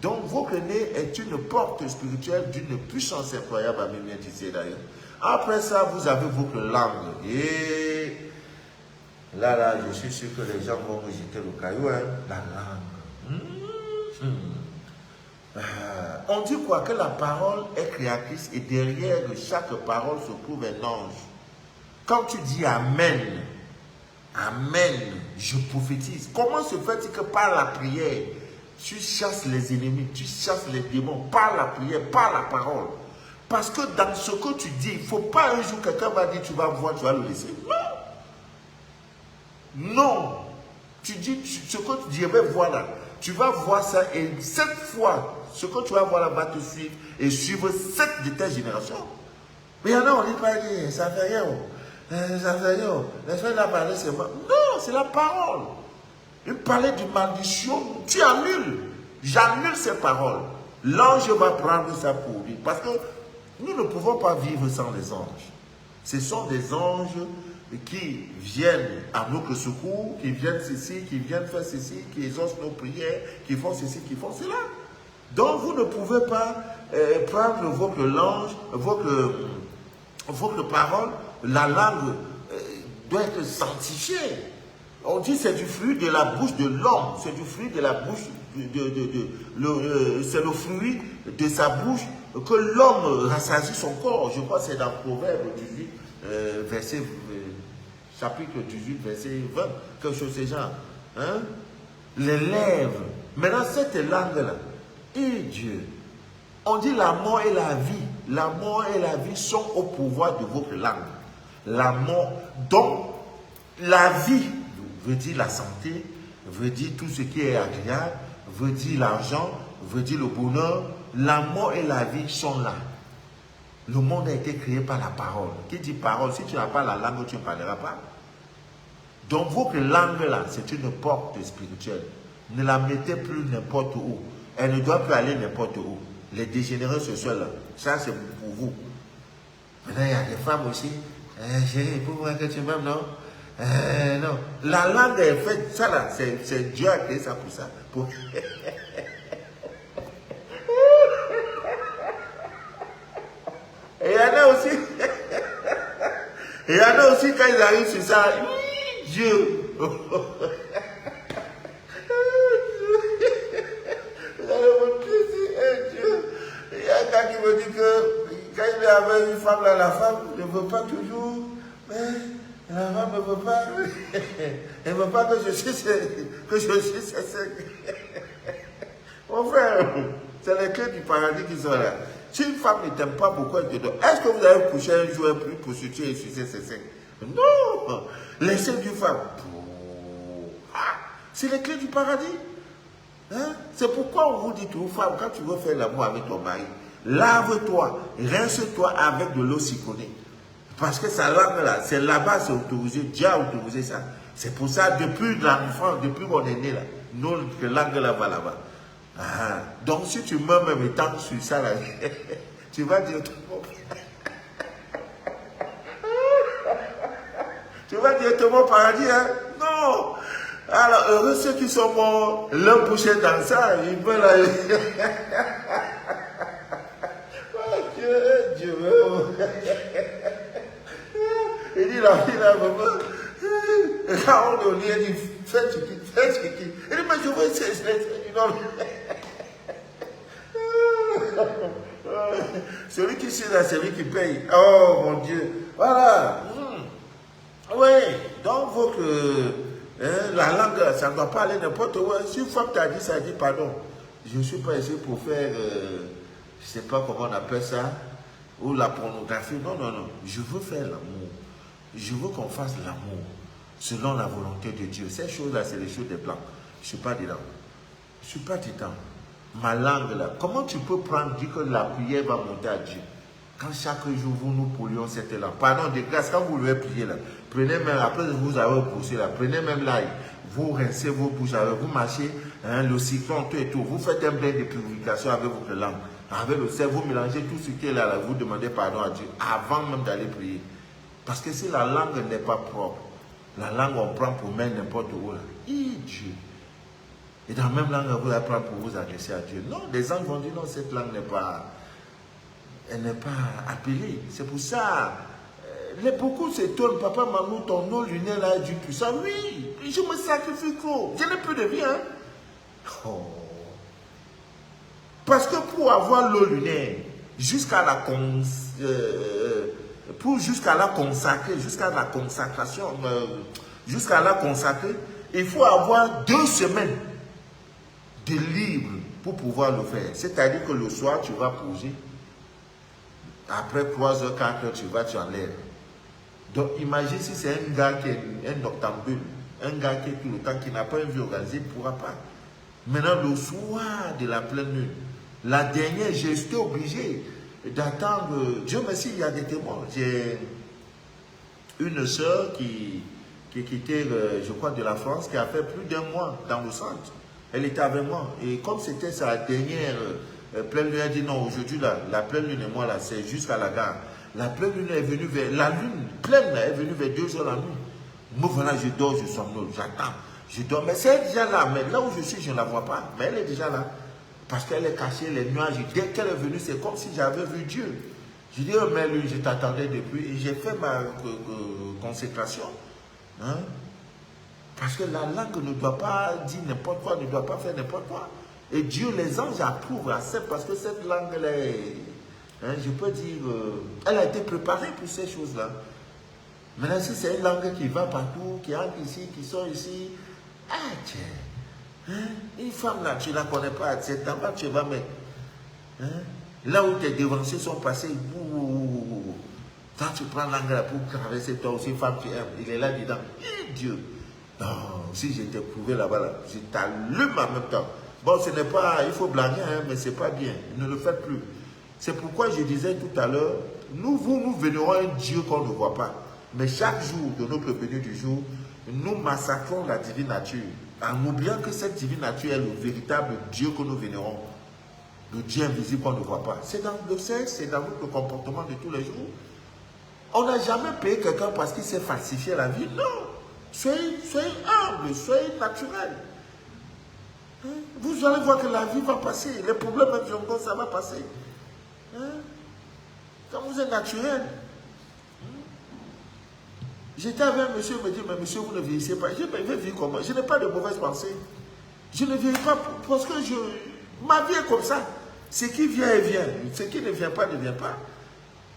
A: Donc, votre nez est une porte spirituelle d'une puissance incroyable, ami bien tissé d'ailleurs. Après ça, vous avez votre langue. Et Là, je suis sûr que les gens vont me jeter le caillou, hein. La langue. On dit quoi? Que la parole est créatrice et derrière chaque parole se trouve un ange. Quand tu dis Amen, Amen, je prophétise. Comment se fait-il que par la prière, tu chasses les ennemis, tu chasses les démons, par la prière, par la parole? Parce que dans ce que tu dis, il ne faut pas un jour quelqu'un va dire tu vas voir, tu vas le laisser. Non. Non. Tu dis ce que tu dis, je vais voir là. Tu vas voir ça et cette fois, ce que tu vas voir là va te suivre et suivre 7 de tes générations. Mais il y en a, on dit pas, ça fait rien. Ça fait rien. L'esprit n'a parlé, c'est moi. Non, c'est la parole. Il parlait de malédiction, tu annules. J'annule ces paroles. L'ange va prendre ça pour lui. Parce que nous ne pouvons pas vivre sans les anges. Ce sont des anges qui viennent à notre secours, qui viennent ceci, qui viennent faire ceci, qui exaucent nos prières, qui font ceci, qui font cela. Donc vous ne pouvez pas prendre votre langue, votre parole, la langue doit être sanctifiée. On dit c'est du fruit de la bouche de l'homme, c'est du fruit de la bouche, c'est le fruit de sa bouche que l'homme rassasie son corps. Je crois que c'est dans Proverbe 18, chapitre 18, verset 20, quelque chose de ce genre. Hein? Les lèvres. Maintenant, cette langue-là, et Dieu, on dit la mort et la vie. La mort et la vie sont au pouvoir de votre langue. La mort, donc, la vie veut dire la santé, veut dire tout ce qui est agréable, veut dire l'argent, veut dire le bonheur. La mort et la vie sont là. Le monde a été créé par la parole. Qui dit parole? Si tu n'as pas la langue, tu ne parleras pas. Donc votre langue là, c'est une porte spirituelle. Ne la mettez plus n'importe où. Elle ne doit plus aller n'importe où. Les dégénérés sociaux là, ça c'est pour vous. Maintenant il y a des femmes aussi. Chérie, pour moi que tu m'aimes, non? Non. La langue est faite, ça là, c'est Dieu a créé ça pour ça. Pour... Et il y en a aussi, il y en a aussi quand ils arrivent sur ça, Dieu. Il y a un gars qui me dit que quand il est avec une femme, là, la femme ne veut pas toujours, mais la femme ne veut pas, elle ne veut pas que je suis sincère. Mon frère, c'est les clés du paradis qui sont là. Si une femme ne t'aime pas, pourquoi elle te donne? Est-ce que vous avez couché un jour plus pour se tuer et sucer ses seins? Non! Laissez du femme. C'est les clés du paradis. Hein? C'est pourquoi on vous dit aux femmes, quand tu veux faire l'amour avec ton mari, lave-toi, rince-toi avec de l'eau citronnée. Parce que sa langue là, c'est là-bas, c'est autorisé. Dieu a autorisé ça. C'est pour ça, depuis l'enfant, depuis qu'on est né là, notre langue là va là-bas. Ah, donc si tu meurs même étant sur ça là, tu vas dire tu vas directement au paradis, hein? Non! Alors, heureux ceux qui sont morts, l'un bouché dans ça, ils veulent aller. Oh Dieu. Il dit la fille là, maman, quand on lui a dit, fais ce qui. Il dit, mais je veux essayer. Celui qui sait là, c'est lui qui paye. Oh mon Dieu. Voilà. Oui. Donc, votre, la langue, ça ne doit pas aller n'importe où. Si une femme t'a dit ça, dit pardon. Je ne suis pas ici pour faire, je ne sais pas comment on appelle ça, ou la pornographie. Non. Je veux faire l'amour. Je veux qu'on fasse l'amour selon la volonté de Dieu. Ces choses-là, c'est les choses des blancs. Je ne suis pas dedans. Je ne suis pas dedans. Ma langue là, comment tu peux dire que la prière va monter à Dieu? Quand chaque jour nous polions cette langue. Pardon, de grâce, quand vous voulez prier là, prenez même, après vous avez poussé là, prenez même l'ail, vous rincez vos bouches, vous marchez, hein, le cyclone, tout et tout. Vous faites un bain de purification avec votre langue. Avec le sel, vous mélangez tout ce qui est là, vous demandez pardon à Dieu avant même d'aller prier. Parce que si la langue n'est pas propre, la langue on prend pour mettre n'importe où là. Dieu. Et dans la même langue, vous la prendre pour vous adresser à Dieu. Non, les gens vont dire non, cette langue n'est pas, elle n'est pas appelée. C'est pour ça, Beaucoup s'étonnent, papa Manou, ton eau lunaire là est du puissant. Oui, je me sacrifie trop. Je n'ai plus de vie. Hein? Oh. Parce que pour avoir l'eau lunaire, jusqu'à la consacrer, jusqu'à la consacration, jusqu'à la consacrer, il faut avoir 2 semaines de libre pour pouvoir le faire. C'est-à-dire que le soir, tu vas poser. Après 3h, 4h, tu enlèves. Donc, imagine si c'est un gars qui est un noctambule, un gars qui est tout le temps, qui n'a pas une vie organisée, il ne pourra pas. Maintenant, le soir de la pleine lune, la dernière, j'étais obligé d'attendre. Dieu merci, il y a des témoins. J'ai une soeur qui quittait, je crois, de la France, qui a fait plus d'1 mois dans le centre. Elle était avec moi. Et comme c'était sa dernière pleine lune, elle dit non, aujourd'hui, la pleine lune et moi, là, c'est jusqu'à la gare. La pleine lune est venue vers... La lune pleine là, est venue vers 2h la nuit. Moi, voilà, je dors, je somnole, j'attends. Je dors, mais c'est déjà là. Mais là où je suis, je ne la vois pas. Mais elle est déjà là. Parce qu'elle est cachée, les nuages. Dès qu'elle est venue, c'est comme si j'avais vu Dieu. Je dis, oh, mais lui, je t'attendais depuis. Et j'ai fait ma consécration. Hein? Parce que la langue ne doit pas dire n'importe quoi, ne doit pas faire n'importe quoi. Et Dieu, les anges approuvent, acceptent, parce que cette langue, elle est... Hein, je peux dire, elle a été préparée pour ces choses-là. Maintenant, si c'est une langue qui va partout, qui entre ici, qui sort ici, ah tiens, hein, une femme là, tu ne la connais pas, c'est en bas, tu vas mettre. Hein, là où tes devanciers sont passés, quand tu prends langue là pour traverser, toi aussi, femme, tu aimes, il est là dedans. Et Dieu, non, si j'étais prouvé là-bas, là, je t'allume en même temps. Bon, ce n'est pas, il faut blaguer, hein, mais ce n'est pas bien, ne le faites plus. C'est pourquoi je disais tout à l'heure, nous vénérons un Dieu qu'on ne voit pas. Mais chaque jour de notre venue du jour, nous massacrons la divine nature, en oubliant que cette divine nature est le véritable Dieu que nous vénérons. Le Dieu invisible qu'on ne voit pas. C'est dans le sexe, c'est dans notre comportement de tous les jours. On n'a jamais payé quelqu'un parce qu'il s'est falsifié la vie. Non. Soyez humble, soyez naturel. Vous allez voir que la vie va passer. Les problèmes avec Jongo, ça va passer. Quand vous êtes naturel. J'étais avec un monsieur, il me dit, mais monsieur, vous ne vieillissez pas. Je dis, mais je vais vivre comment? Je n'ai pas de mauvaises pensées. Je ne vieillis pas parce que ma vie est comme ça. Ce qui vient, vient. Ce qui ne vient pas, ne vient pas.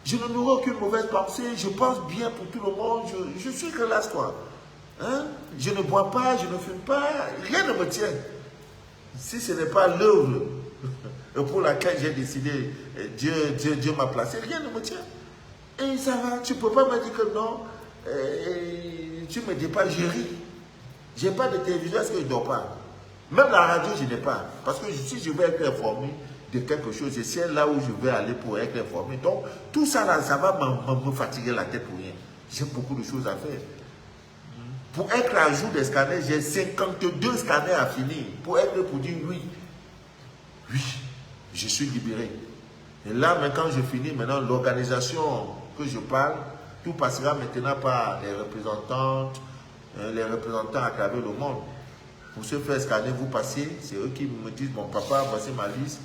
A: Je ne n'aurai aucune mauvaise pensée. Je pense bien pour tout le monde. Je suis relax, quoi. Hein? Je ne bois pas, je ne fume pas. Rien ne me tient. Si ce n'est pas l'œuvre pour laquelle j'ai décidé, Dieu m'a placé, rien ne me tient. Et ça va, tu ne peux pas me dire que non. Tu me dis pas, je ris. Je n'ai pas de télévision, est-ce que je ne dors pas? Même la radio, je n'ai pas. Parce que si je veux être informé de quelque chose, je sais là où je vais aller pour être informé. Donc, tout ça, là, ça va me fatiguer la tête pour rien. J'ai beaucoup de choses à faire. Pour être à jour des scanners, j'ai 52 scanners à finir. Pour dire oui. Oui, je suis libéré. Et là, mais quand je finis, maintenant, l'organisation que je parle, tout passera maintenant par les représentants à travers le monde. Pour se faire scanner, vous passez, c'est eux qui me disent, bon papa, voici ma liste,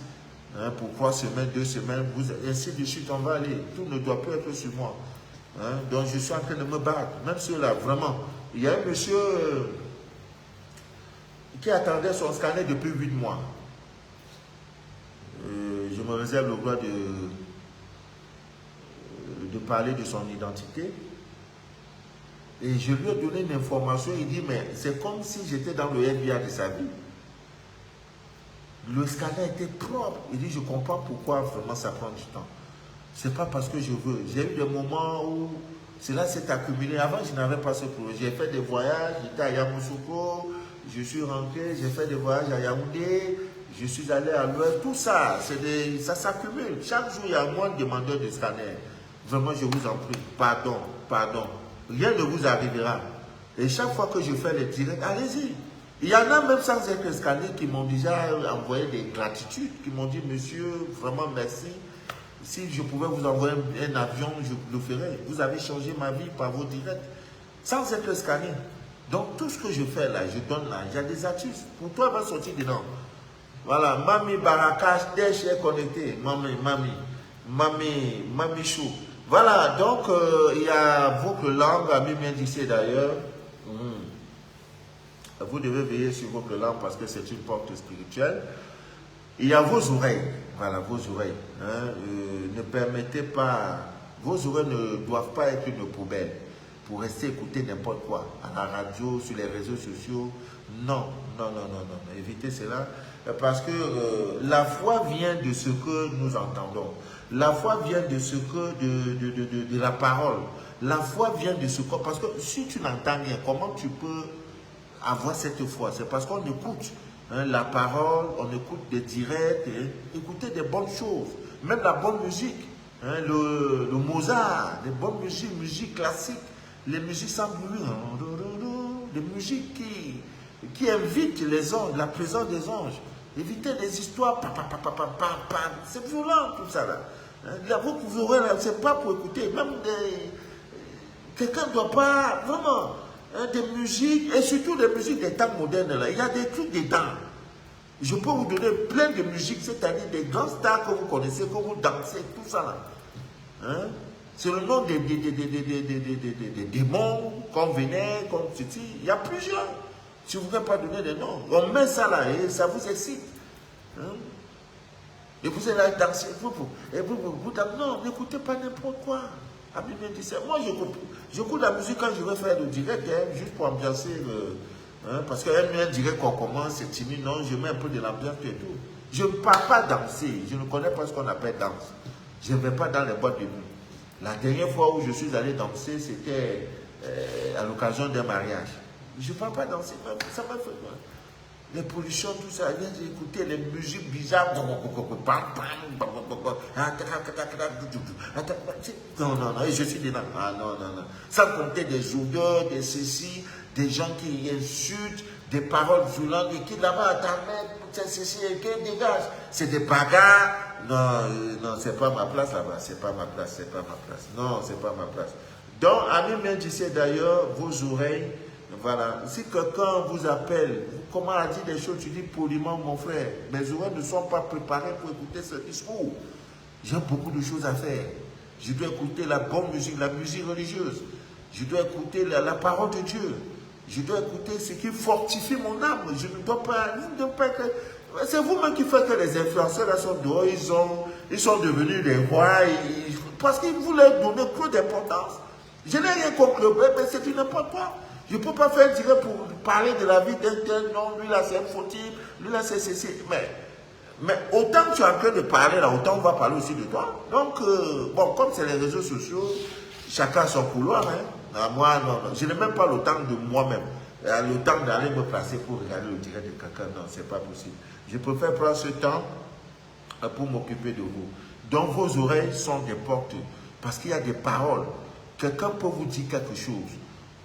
A: hein, pour 3 semaines, 2 semaines, ainsi de suite, on va aller. Tout ne doit plus être sur moi. Hein, donc je suis en train de me battre. Même ceux-là, vraiment. Il y a un monsieur qui attendait son scanner depuis 8 mois. Je me réserve le droit de parler de son identité. Et je lui ai donné une information, il dit, mais c'est comme si j'étais dans le FBI de sa vie. Le scanner était propre. Il dit, je comprends pourquoi vraiment ça prend du temps. C'est pas parce que je veux. J'ai eu des moments où cela s'est accumulé. Avant, je n'avais pas ce problème. J'ai fait des voyages, j'étais à Yamoussoukro, je suis rentré, j'ai fait des voyages à Yaoundé, je suis allé à l'ouest. Tout ça, ça s'accumule. Chaque jour, il y a moins de demandeurs de scanner. Vraiment, je vous en prie, pardon. Rien ne vous arrivera. Et chaque fois que je fais les directs, allez-y. Il y en a même sans être scanné qui m'ont déjà envoyé des gratitudes, qui m'ont dit, monsieur, vraiment merci. Si je pouvais vous envoyer un avion, je le ferais. Vous avez changé ma vie par vos directs, sans être scanné. Donc tout ce que je fais là, je donne là, il y a des artistes. Pour toi, va sortir dedans. Voilà, Mami Barakash, Desh est connecté. Mami Chou. Voilà, donc il y a votre langue, Ami bien d'ici d'ailleurs. Vous devez veiller sur votre langue parce que c'est une porte spirituelle. Il y a vos oreilles, voilà, vos oreilles. Hein, ne permettez pas, vos oreilles ne doivent pas être une poubelle pour rester écouter n'importe quoi, à la radio, sur les réseaux sociaux. Non, non, non, non, non, évitez cela. Parce que la foi vient de ce que nous entendons. La foi vient de ce que, de la parole. La foi vient de ce que, parce que si tu n'entends rien, comment tu peux avoir cette foi? C'est parce qu'on écoute la parole, on écoute des directs, écouter des bonnes choses, même la bonne musique, le Mozart, les bonnes musiques classiques, les musiques sans bruit, des musiques qui invitent les anges, la présence des anges. Évitez des histoires, c'est violent tout ça là. La voix que vous aurez là, c'est pas pour écouter, même quelqu'un ne doit pas, vraiment, des musiques, et surtout des musiques des temps modernes là, il y a des trucs dedans. Je peux vous donner plein de musiques, c'est-à-dire des grands stars que vous connaissez, que vous dansez, tout ça là. Hein? C'est le nom des démons qu'on vénère, qu'on titi. Il y a plusieurs. Si vous ne voulez pas donner des noms, on met ça là et ça vous excite. Hein? Et vous êtes là danser. Non, n'écoutez pas n'importe quoi. Moi, j'écoute la musique quand je vais faire le direct, juste pour ambiancer parce qu'un direct qu'on commence, c'est timide. Non, je mets un peu de l'ambiance et tout. Je ne pars pas danser. Je ne connais pas ce qu'on appelle danse. Je ne vais pas dans les boîtes de nuit. La dernière fois où je suis allé danser, c'était à l'occasion d'un mariage. Je ne pars pas danser, ça m'a fait mal. Les pollutions, tout ça, j'ai écouté les musiques bizarres. Non, non, non, et je suis dedans. Ah non, non, non. Sans compter des odeurs, des ceci, des gens qui insultent, des paroles violentes, et qui là-bas à ta mère, c'est ceci, et qui dégage. C'est des bagarres. Non, non, c'est pas ma place là-bas. C'est pas ma place, c'est pas ma place. Non, c'est pas ma place. Donc, Ami Mendice, d'ailleurs, vos oreilles. Voilà. Si quelqu'un vous appelle, comment a dit des choses, tu dis poliment, mon frère, mes oreilles ne sont pas préparées pour écouter ce discours. J'ai beaucoup de choses à faire. Je dois écouter la bonne musique, la musique religieuse. Je dois écouter la parole de Dieu. Je dois écouter ce qui fortifie mon âme. Je ne dois pas que... C'est vous-même qui faites que les influenceurs là sont dehors, ils sont devenus des rois, parce qu'ils voulaient donner trop d'importance. Je n'ai rien contre eux, mais c'est une n'importe quoi. Je ne peux pas faire tirer pour parler de la vie d'un tel, non, lui là c'est un fautif, lui là c'est ceci. Mais autant que tu es en train de parler là, autant on va parler aussi de toi. Donc, bon, comme c'est les réseaux sociaux, chacun son couloir. Hein. Moi, non, non, je n'ai même pas le temps de moi-même. Le temps d'aller me placer pour regarder le direct de quelqu'un, non, c'est pas possible. Je préfère prendre ce temps pour m'occuper de vous. Donc, vos oreilles sont des portes, parce qu'il y a des paroles. Quelqu'un peut vous dire quelque chose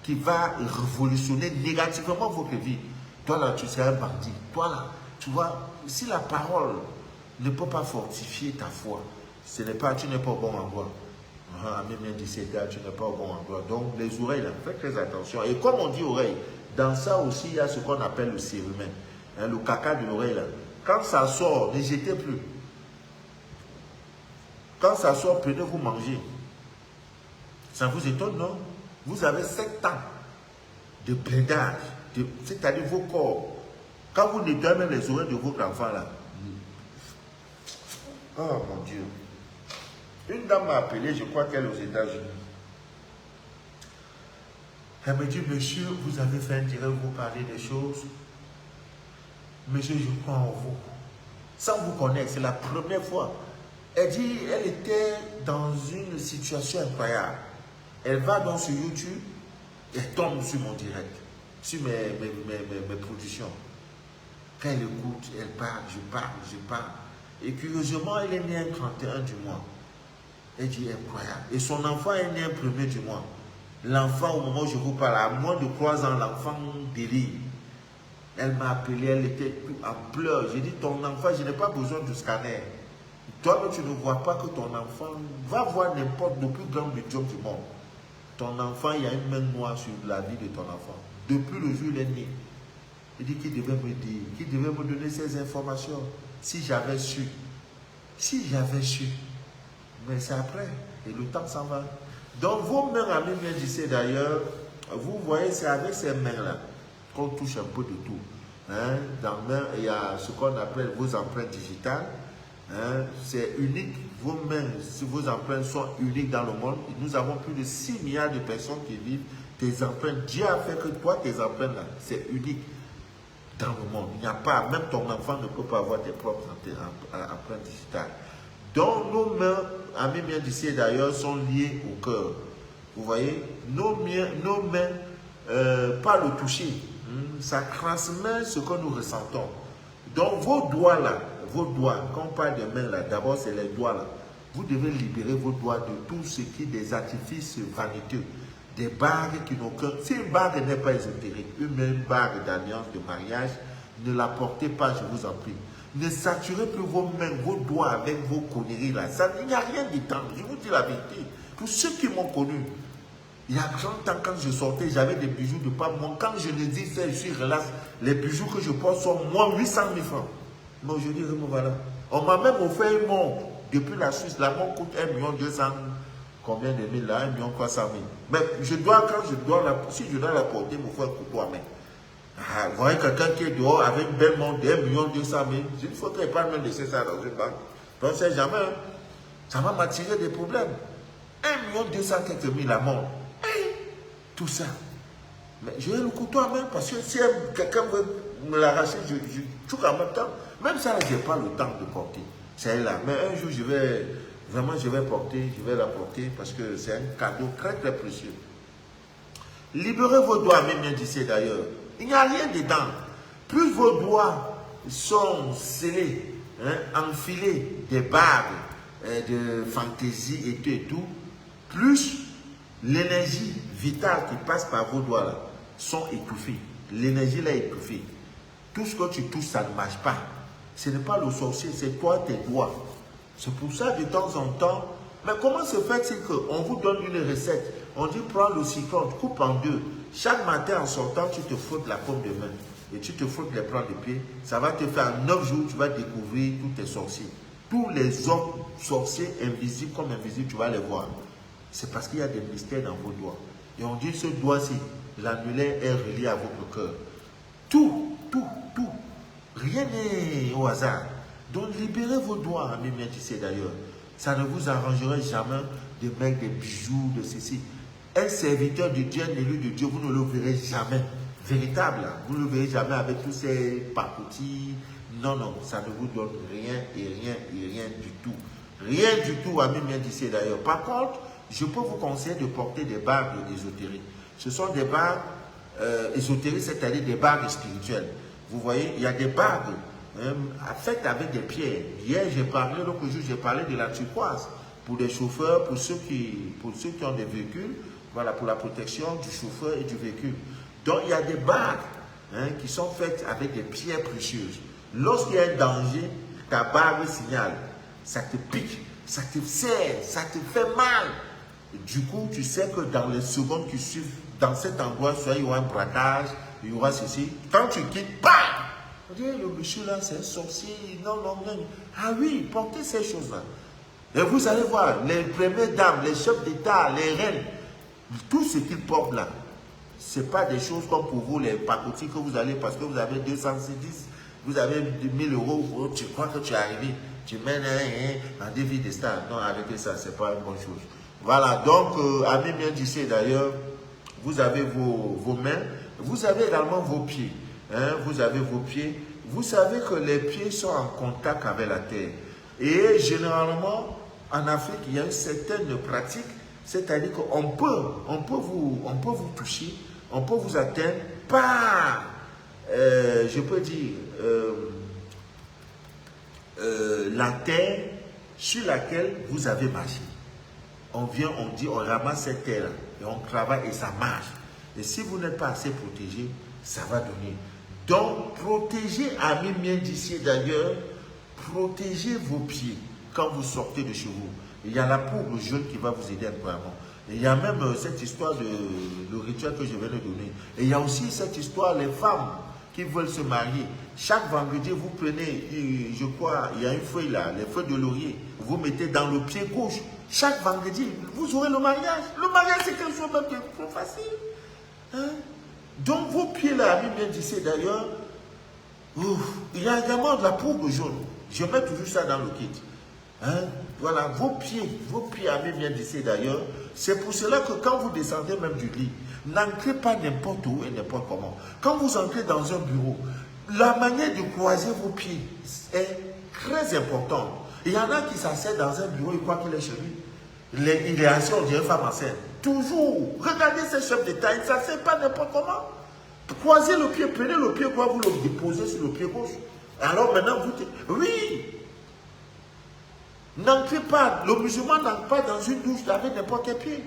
A: qui va révolutionner négativement votre vie. Toi là, tu seras un bandit. Toi là, tu vois, si la parole ne peut pas fortifier ta foi, tu n'es pas au bon endroit. Même 17 ans, tu n'es pas au bon endroit. Donc les oreilles là, faites très attention. Et comme on dit oreille, dans ça aussi, il y a ce qu'on appelle le cérumen. Le caca de l'oreille là. Quand ça sort, ne jetez plus. Quand ça sort, prenez-vous manger. Ça vous étonne, non? Vous avez 7 ans de blindage, c'est-à-dire vos corps. Quand vous nettoyez même les oreilles de votre enfant là. Oh mon Dieu. Une dame m'a appelé, je crois qu'elle est aux États-Unis. Elle me dit, monsieur, vous avez fait un direct, vous parlez des choses. Monsieur, je crois en vous. Sans vous connaître, c'est la première fois. Elle dit, elle était dans une situation incroyable. Elle va dans sur YouTube, elle tombe sur mon direct, sur mes productions. Quand elle écoute, elle parle, je parle. Et curieusement, elle est née un 31 du mois. Elle dit incroyable. Et son enfant est né un 1er du mois. L'enfant, au moment où je vous parle, à moins de 3 ans, l'enfant délire. Elle m'a appelé, elle était en pleurs. J'ai dit, ton enfant, je n'ai pas besoin de scanner. Toi, tu ne vois pas que ton enfant va voir n'importe le plus grand médium du monde. Ton enfant, il y a une main noire sur la vie de ton enfant. Depuis le jour où il est né. Il dit qu'il devait me dire, qu'il devait me donner ces informations. Si j'avais su. Si j'avais su. Mais c'est après. et le temps s'en va. Donc vos mains, amis bien d'ici d'ailleurs, vous voyez, c'est avec ces mains-là qu'on touche un peu de tout. Hein? Dans main, il y a ce qu'on appelle vos empreintes digitales. Hein? C'est unique. Vos mains, vos empreintes sont uniques dans le monde. Nous avons plus de 6 milliards de personnes qui vivent. Tes empreintes, Dieu a fait que toi, tes empreintes là, c'est unique dans le monde. Il n'y a pas, même ton enfant ne peut pas avoir tes propres empreintes digitales. Donc nos mains, amis bien d'ici d'ailleurs, sont liées au cœur. Vous voyez, nos mains, pas le toucher, ça transmet ce que nous ressentons. Donc vos doigts là, vos doigts, quand on parle de mains là, d'abord c'est les doigts là. Vous devez libérer vos doigts de tout ce qui est des artifices vaniteux, des bagues qui n'ont qu'un. Si une bague n'est pas ésotérique, une bague d'alliance, de mariage, ne la portez pas, je vous en prie. Ne saturez plus vos mains, vos doigts avec vos conneries là. Il n'y a rien d'étrange, je vous dis la vérité. Pour ceux qui m'ont connu, il y a 30 ans quand je sortais, j'avais des bijoux de pas moi. Quand je le dis, je suis relax. Les bijoux que je porte sont moins 800 000 francs. Mais aujourd'hui, voilà. On m'a même offert une montre. Depuis la Suisse, la montre coûte 1 200 000. Combien de mille là? 1 300 000. Mais je dois, quand je dois la, si je dois la porter, il me faut un couteau à main. Ah, vous voyez quelqu'un qui est dehors avec une belle montre de 1 200 000. Il faut qu'il pas même laisser ça dans une banque. Donc, c'est jamais. Hein. Ça va m'attirer des problèmes. 1 200 quelques mille la montre. Tout ça. Mais j'ai le couteau à main parce que si quelqu'un veut me l'arracher, je touche en même temps. Même ça, je n'ai pas le temps de porter. C'est là. Mais un jour, je vais porter, je vais la porter parce que c'est un cadeau très très précieux. Libérez vos doigts, même bien d'ici d'ailleurs. Il n'y a rien dedans. Plus vos doigts sont scellés, enfilés des bagues de fantaisie et tout, plus l'énergie vitale qui passe par vos doigts là sont étouffées. L'énergie là est étouffée. Tout ce que tu touches, ça ne marche pas. Ce n'est pas le sorcier, c'est toi, tes doigts. C'est pour ça, de temps en temps, mais comment se fait-il qu'on vous donne une recette? On dit, prends le citron, coupe en deux. Chaque matin, en sortant, tu te frottes la paume de main. Et tu te frottes les plans de pied. Ça va te faire en 9 jours, tu vas découvrir tous tes sorciers. Tous les hommes sorciers, invisibles comme invisibles, tu vas les voir. C'est parce qu'il y a des mystères dans vos doigts. Et on dit, ce doigt-ci, l'annulaire est relié à votre cœur. Tout. Rien n'est au hasard. Donc, libérez vos doigts, amis métissés d'ailleurs. Ça ne vous arrangerait jamais de mettre des bijoux, de ceci. Un serviteur de Dieu, un élu de Dieu, vous ne le verrez jamais. Véritable, vous ne le verrez jamais avec tous ces pacotilles. Non, ça ne vous donne rien du tout. Rien du tout, amis métissés d'ailleurs. Par contre, je peux vous conseiller de porter des bagues ésotériques. Ce sont des bagues ésotériques, c'est-à-dire des bagues spirituelles. Vous voyez, il y a des bagues faites avec des pierres. Hier, l'autre jour, j'ai parlé de la turquoise pour les chauffeurs, pour ceux qui ont des véhicules, voilà, pour la protection du chauffeur et du véhicule. Donc, il y a des bagues qui sont faites avec des pierres précieuses. Lorsqu'il y a un danger, ta bague signale. Ça te pique, ça te serre, ça te fait mal. Et du coup, tu sais que dans les secondes qui suivent, dans cet endroit, soit il y aura un braquage, il y aura ceci. Quand tu quittes, bam! On dit, le monsieur là, c'est un sorcier. Non. Ah oui, portez ces choses-là. Et vous allez voir, les premières dames, les chefs d'État, les reines, tout ce qu'ils portent là, ce n'est pas des choses comme pour vous, les pacotis que vous allez, parce que vous avez 210, vous avez 1000 euros, tu crois que tu es arrivé. Tu mènes un défi de stars. Non, avec ça, ce n'est pas une bonne chose. Voilà, donc, amis bien d'ici d'ailleurs, vous avez vos mains, vous avez également vos pieds. Vous avez vos pieds. Vous savez que les pieds sont en contact avec la terre. Et généralement, en Afrique, il y a une certaine pratique, c'est-à-dire qu'on peut vous toucher, on peut vous atteindre par, je peux dire, la terre sur laquelle vous avez marché. On vient, on dit, on ramasse cette terre et on travaille et ça marche. Et si vous n'êtes pas assez protégé, ça va donner. Donc, protégez, amis miens d'ici d'ailleurs, protégez vos pieds quand vous sortez de chez vous. Il y a la poudre jaune qui va vous aider incroyablement. Et il y a même cette histoire le rituel que je viens de donner. Et il y a aussi cette histoire, les femmes qui veulent se marier. Chaque vendredi, vous prenez, je crois, il y a une feuille là, les feuilles de laurier. Vous mettez dans le pied gauche. chaque vendredi, vous aurez le mariage. Le mariage, c'est quelque chose même qui est trop facile. Hein? Donc, vos pieds là, Ami bien d'ici d'ailleurs, il y a également de la poudre jaune. Je mets toujours ça dans le kit. Hein? Voilà, vos pieds Ami bien d'ici d'ailleurs. C'est pour cela que quand vous descendez même du lit, n'entrez pas n'importe où et n'importe comment. Quand vous entrez dans un bureau, la manière de croiser vos pieds est très importante. Il y en a qui s'assiedent dans un bureau, ils croient qu'il est chez lui. Il est assis, on dirait femme enceinte. Toujours. Regardez ces chefs d'État, ils ne s'assiedent pas n'importe comment. Croisez le pied, prenez le pied droit, vous le déposez sur le pied gauche. Alors maintenant, vous... Oui. N'entrez pas, le musulman n'entre pas dans une douche avec n'importe quel pied.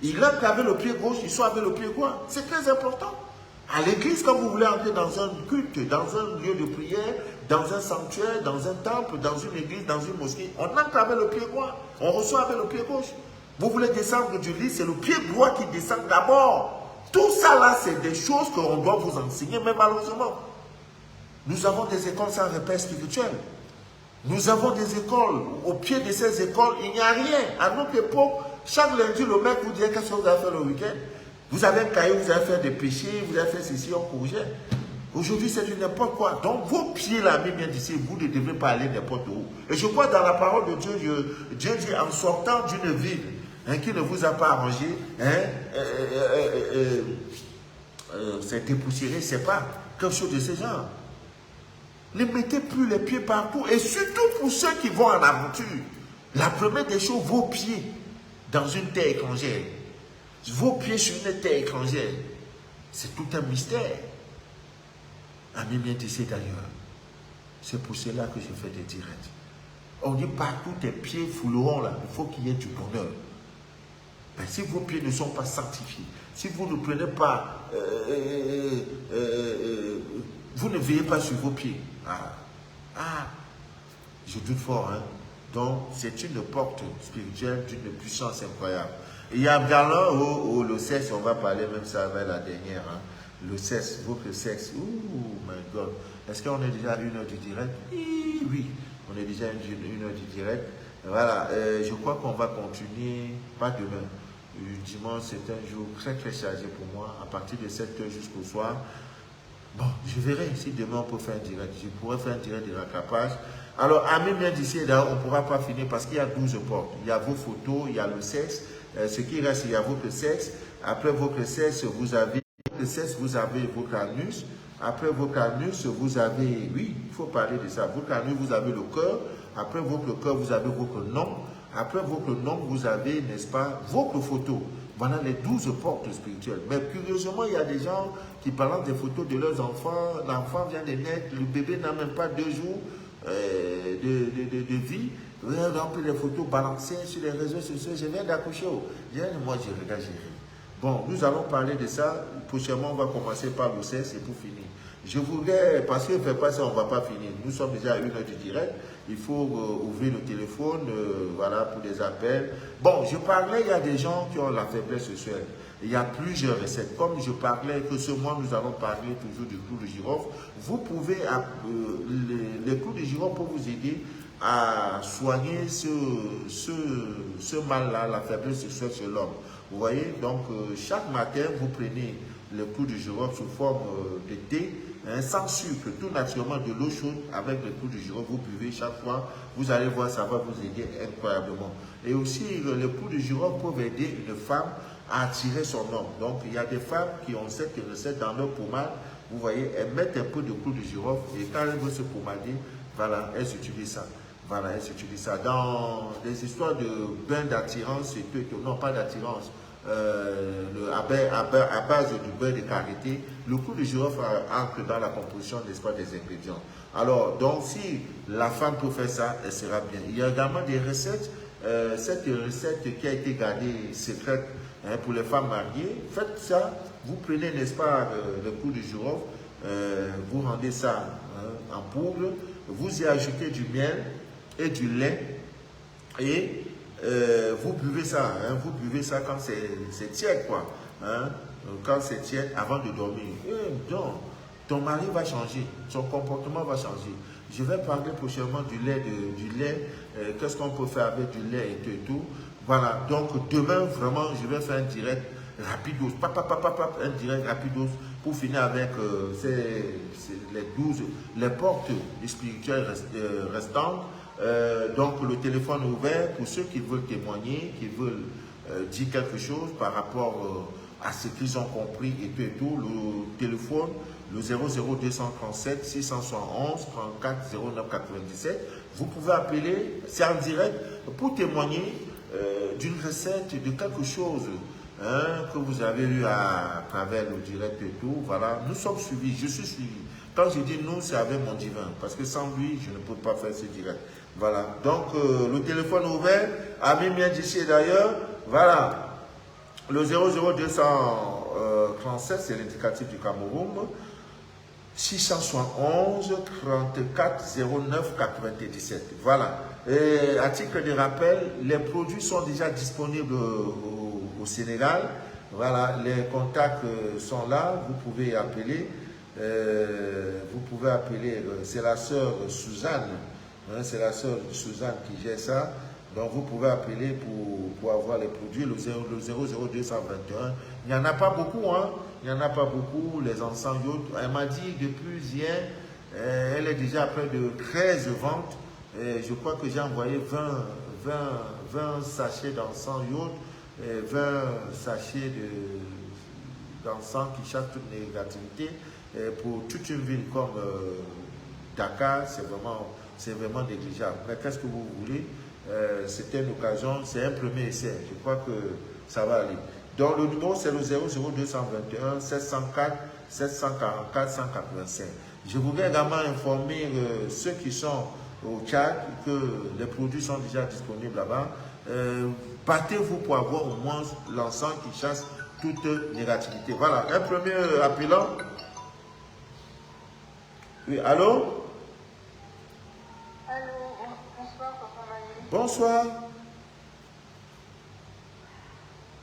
A: Il entre avec le pied gauche, il sort avec le pied droit. C'est très important. À l'église, quand vous voulez entrer dans un culte, dans un lieu de prière, dans un sanctuaire, dans un temple, dans une église, dans une mosquée, on entre avec le pied droit, on reçoit avec le pied gauche. Vous voulez descendre du lit, c'est le pied droit qui descend d'abord. Tout ça là, c'est des choses qu'on doit vous enseigner, mais malheureusement, nous avons des écoles sans repère spirituel. Nous avons des écoles. Au pied de ces écoles, il n'y a rien. À notre époque, chaque lundi, le mec vous dit qu'est-ce que vous avez fait le week-end. Vous avez un cahier, vous avez fait des péchés, vous avez fait ceci, on corrigeait. Aujourd'hui, c'est du n'importe quoi. Donc, vos pieds là, même bien d'ici, vous ne devez pas aller n'importe où. Et je crois dans la parole de Dieu, Dieu dit en sortant d'une ville qui ne vous a pas arrangé, c'est dépoussiéré, c'est pas quelque chose de ce genre. Ne mettez plus les pieds partout. Et surtout pour ceux qui vont en aventure. La première des choses, vos pieds dans une terre étrangère. Vos pieds sur une terre étrangère. C'est tout un mystère. Ami bien d'ici d'ailleurs. C'est pour cela que je fais des directs. On dit partout tes pieds fouleront là. Il faut qu'il y ait du bonheur. Mais si vos pieds ne sont pas sanctifiés, si vous ne prenez pas, vous ne veillez pas sur vos pieds. Je doute fort. Hein? Donc, c'est une porte spirituelle d'une puissance incroyable. Et il y a un galon où le sexe, on va parler même ça avec la dernière. Hein? Le sexe, votre sexe. Oh my God. Est-ce qu'on est déjà à 1 heure du direct? Oui, on est déjà à 1 heure du direct. Voilà, je crois qu'on va continuer, pas demain. Dimanche, c'est un jour très très chargé pour moi, à partir de 7 h jusqu'au soir. Bon, je verrai si demain on peut faire un direct. Je pourrais faire un direct de rattrapage. Alors, à même bien d'ici, on ne pourra pas finir parce qu'il y a 12 portes. Il y a vos photos, il y a le sexe. Ce qui reste, il y a votre sexe. Après votre sexe, vous avez votre anus. Après votre anus, vous avez, oui, il faut parler de ça. Votre anus, vous avez le cœur. Après votre cœur, vous avez votre nom. Après votre nom, vous avez, n'est-ce pas, votre photo. Voilà les 12 portes spirituelles. Mais curieusement, il y a des gens qui parlent des photos de leurs enfants. L'enfant vient de naître, le bébé n'a même pas 2 jours de vie. Vous avez les photos balancées sur les réseaux sociaux. Je viens d'accoucher. Moi, je regarde, j'ai ri. Bon, nous allons parler de ça. Prochainement, on va commencer par le sexe et pour finir. Je voudrais, parce qu'on ne fait pas ça, on ne va pas finir. Nous sommes déjà à 1 heure du direct. Il faut ouvrir le téléphone, voilà, pour des appels. Bon, je parlais, il y a des gens qui ont la faiblesse sexuelle. Il y a plusieurs recettes. Comme je parlais que ce mois, nous allons parler toujours du clou de girofle. Vous pouvez, les clous de girofle pour vous aider à soigner ce mal-là, la faiblesse sexuelle chez l'homme. Vous voyez, donc chaque matin, vous prenez le clou de girofle sous forme de thé, sans sucre, tout naturellement de l'eau chaude avec le clou de girofle, vous buvez chaque fois, vous allez voir, ça va vous aider incroyablement. Et aussi, le clou de girofle peut aider une femme à attirer son homme. Donc, il y a des femmes qui ont cette recette dans leur pommade, vous voyez, elles mettent un peu de clou de girofle et quand elles veulent se pommader, voilà, elles utilisent ça. Voilà, elles utilisent ça. Dans des histoires de bain d'attirance, non pas d'attirance, à base du beurre de karité, le clou de girofle entre dans la composition des ingrédients. Alors, donc, si la femme peut faire ça, elle sera bien. Il y a également des recettes. Cette recette qui a été gardée secrète pour les femmes mariées, faites ça. Vous prenez, n'est-ce pas, le clou de girofle, vous rendez ça en poudre, vous y ajoutez du miel et du lait et vous buvez ça, vous buvez ça quand c'est tiède, quoi. Quand c'est tiède, avant de dormir. Donc, ton mari va changer, son comportement va changer. Je vais parler prochainement du lait, qu'est-ce qu'on peut faire avec du lait et tout. Voilà, donc demain, vraiment, je vais faire un direct rapidos, un direct rapidos pour finir avec les 12, les portes spirituelles restantes. Donc le téléphone est ouvert pour ceux qui veulent témoigner, qui veulent dire quelque chose par rapport à ce qu'ils ont compris et tout et tout. Le téléphone, le 00237 671 34 09 97. Vous pouvez appeler, c'est en direct, pour témoigner d'une recette, de quelque chose que vous avez eu à travers le direct et tout. Voilà, nous sommes suivis, je suis suivi. Quand je dis nous, c'est avec mon divin, parce que sans lui, je ne peux pas faire ce direct. Voilà, donc le téléphone est ouvert, Ami bien d'ici d'ailleurs, voilà, le 00237, c'est l'indicatif du Cameroun, 671 34 09 97. Voilà. Et à titre de rappel, les produits sont déjà disponibles au Sénégal. Voilà, les contacts sont là. Vous pouvez appeler. C'est la sœur Suzanne. Hein, c'est la sœur Suzanne qui gère ça. Donc vous pouvez appeler pour avoir les produits, le 00221. Il n'y en a pas beaucoup, hein. Il n'y en a pas beaucoup, les encens yacht. Elle m'a dit depuis hier, elle est déjà à près de 13 ventes. Je crois que j'ai envoyé 20 sachets d'encens yacht, 20 sachets d'encens qui chassent toute négativité. Pour toute une ville comme Dakar, c'est vraiment négligeable. Mais qu'est-ce que vous voulez? C'était une occasion, c'est un premier essai. Je crois que ça va aller. Donc le numéro c'est le 00221 704 744 185. Je voudrais également informer ceux qui sont au Tchad que les produits sont déjà disponibles là-bas. Battez-vous pour avoir au moins l'encens qui chasse toute négativité. Voilà, un premier appelant. Oui, allô?
B: Allô, bonsoir, Papa Manu.
A: Bonsoir.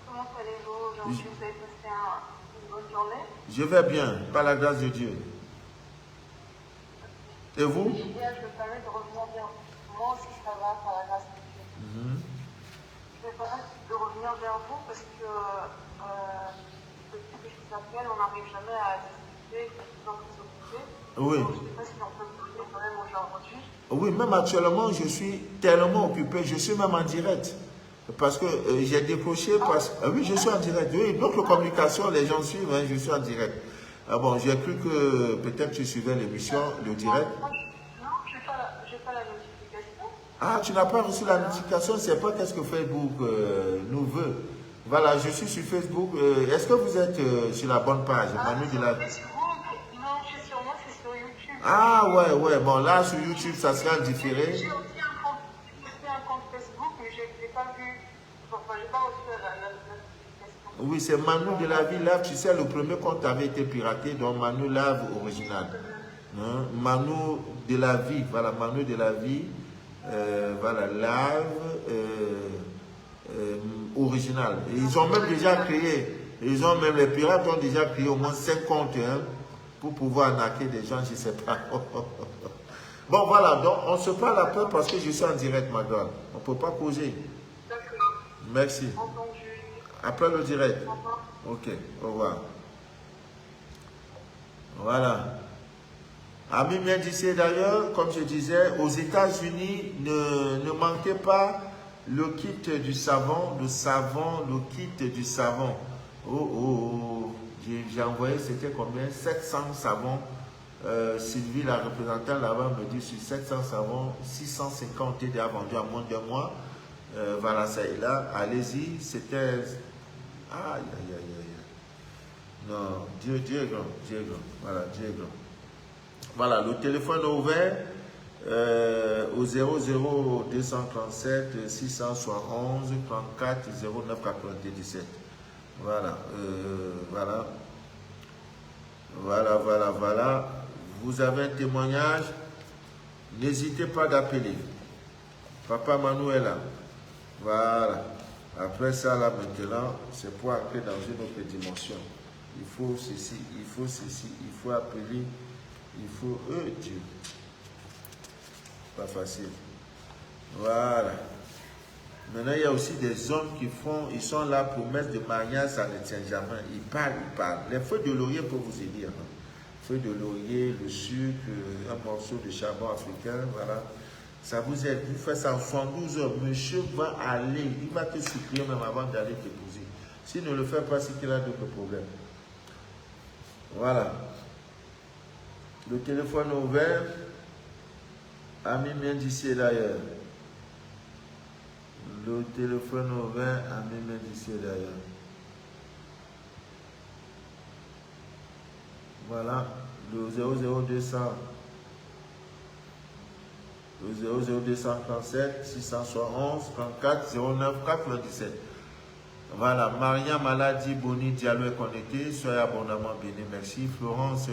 B: Comment allez-vous aujourd'hui? Vous avez passé une bonne journée?
A: Je vais bien, par la grâce de Dieu. Et vous?
B: Je me permets de revenir vers vous. Moi aussi, ça va, par la grâce de Dieu. Je me permets de revenir vers vous parce que depuis que je vous appelle, on n'arrive jamais à discuter, je suis toujours plus occupée.
A: Oui.
B: Donc, je ne sais pas si on peut vous dire quand même aujourd'hui.
A: Oui, même actuellement, je suis tellement occupé, je suis même en direct. Parce que j'ai décroché, oui, je suis en direct. Oui, donc la communication, les gens suivent, hein, je suis en direct. Ah bon, j'ai cru que peut-être tu suivais l'émission, le direct.
B: Non, je n'ai pas la notification.
A: Ah, tu n'as pas reçu la notification, c'est pas qu'est-ce que Facebook nous veut. Voilà, je suis sur Facebook. Est-ce que vous êtes sur la bonne page, Manu de la...
B: Non, je suis sur moi, c'est sur YouTube.
A: Ah ouais, bon là sur YouTube, ça sera différé.
B: J'ai aussi un compte Facebook, mais je n'ai pas vu, enfin, je n'ai pas reçu la notification.
A: Oui, c'est Manu de la vie Lave. Tu sais, le premier compte avait été piraté, donc Manu Lave original. Hein? Manu de la vie, voilà, Manu de la vie, voilà, Lave original. Et ils ont même déjà créé, les pirates ont déjà créé au moins 5 comptes hein, pour pouvoir arnaquer des gens, je ne sais pas. Bon, voilà, donc on se parle après parce que je suis en direct, madame. On ne peut pas causer.
B: D'accord.
A: Merci.
B: Entendu.
A: Après le direct.
B: Au revoir.
A: Ok, au revoir. Voilà. Ami bien d'ici d'ailleurs, comme je disais, aux États-Unis, ne manquez pas le kit du savon, le kit du savon. J'ai envoyé, c'était combien? 700 savons. Sylvie, la représentante là-bas, me dit sur 700 savons, 650 étaient déjà vendus en moins d'un mois. Voilà, ça est là. Allez-y, c'était... Aïe, aïe, aïe, aïe. Non, Dieu est grand, Dieu est grand. Voilà, Dieu est grand. Voilà, le téléphone est ouvert au 00237 671 34 09 97. Voilà, voilà. Vous avez un témoignage, n'hésitez pas d'appeler. Papa Manuela. Voilà. Après ça, là, maintenant, c'est pour entrer dans une autre dimension. Il faut ceci, il faut appeler, il faut... Dieu. Pas facile. Voilà. Maintenant, il y a aussi des hommes qui font, ils sont là, promesse de mariage, ça ne tient jamais. Ils parlent. Les feuilles de laurier peuvent vous aider. Hein. Feuilles de laurier, le sucre, un morceau de charbon africain, voilà. Ça vous aide. Vous faites ça en 72 heures. Monsieur va aller, il va te supplier même avant d'aller t'épouser. S'il ne le fait pas, c'est qu'il a d'autres problèmes. Voilà. Le téléphone est ouvert. Ami vient d'ici et d'ailleurs. Le téléphone est ouvert. Ami vient d'ici et d'ailleurs. Voilà. Le 00200. Le 00237 671 34 09 97. Voilà, Maria Maladi Boni Diallo est connecté. Soyez abondamment bénis. Merci. Florence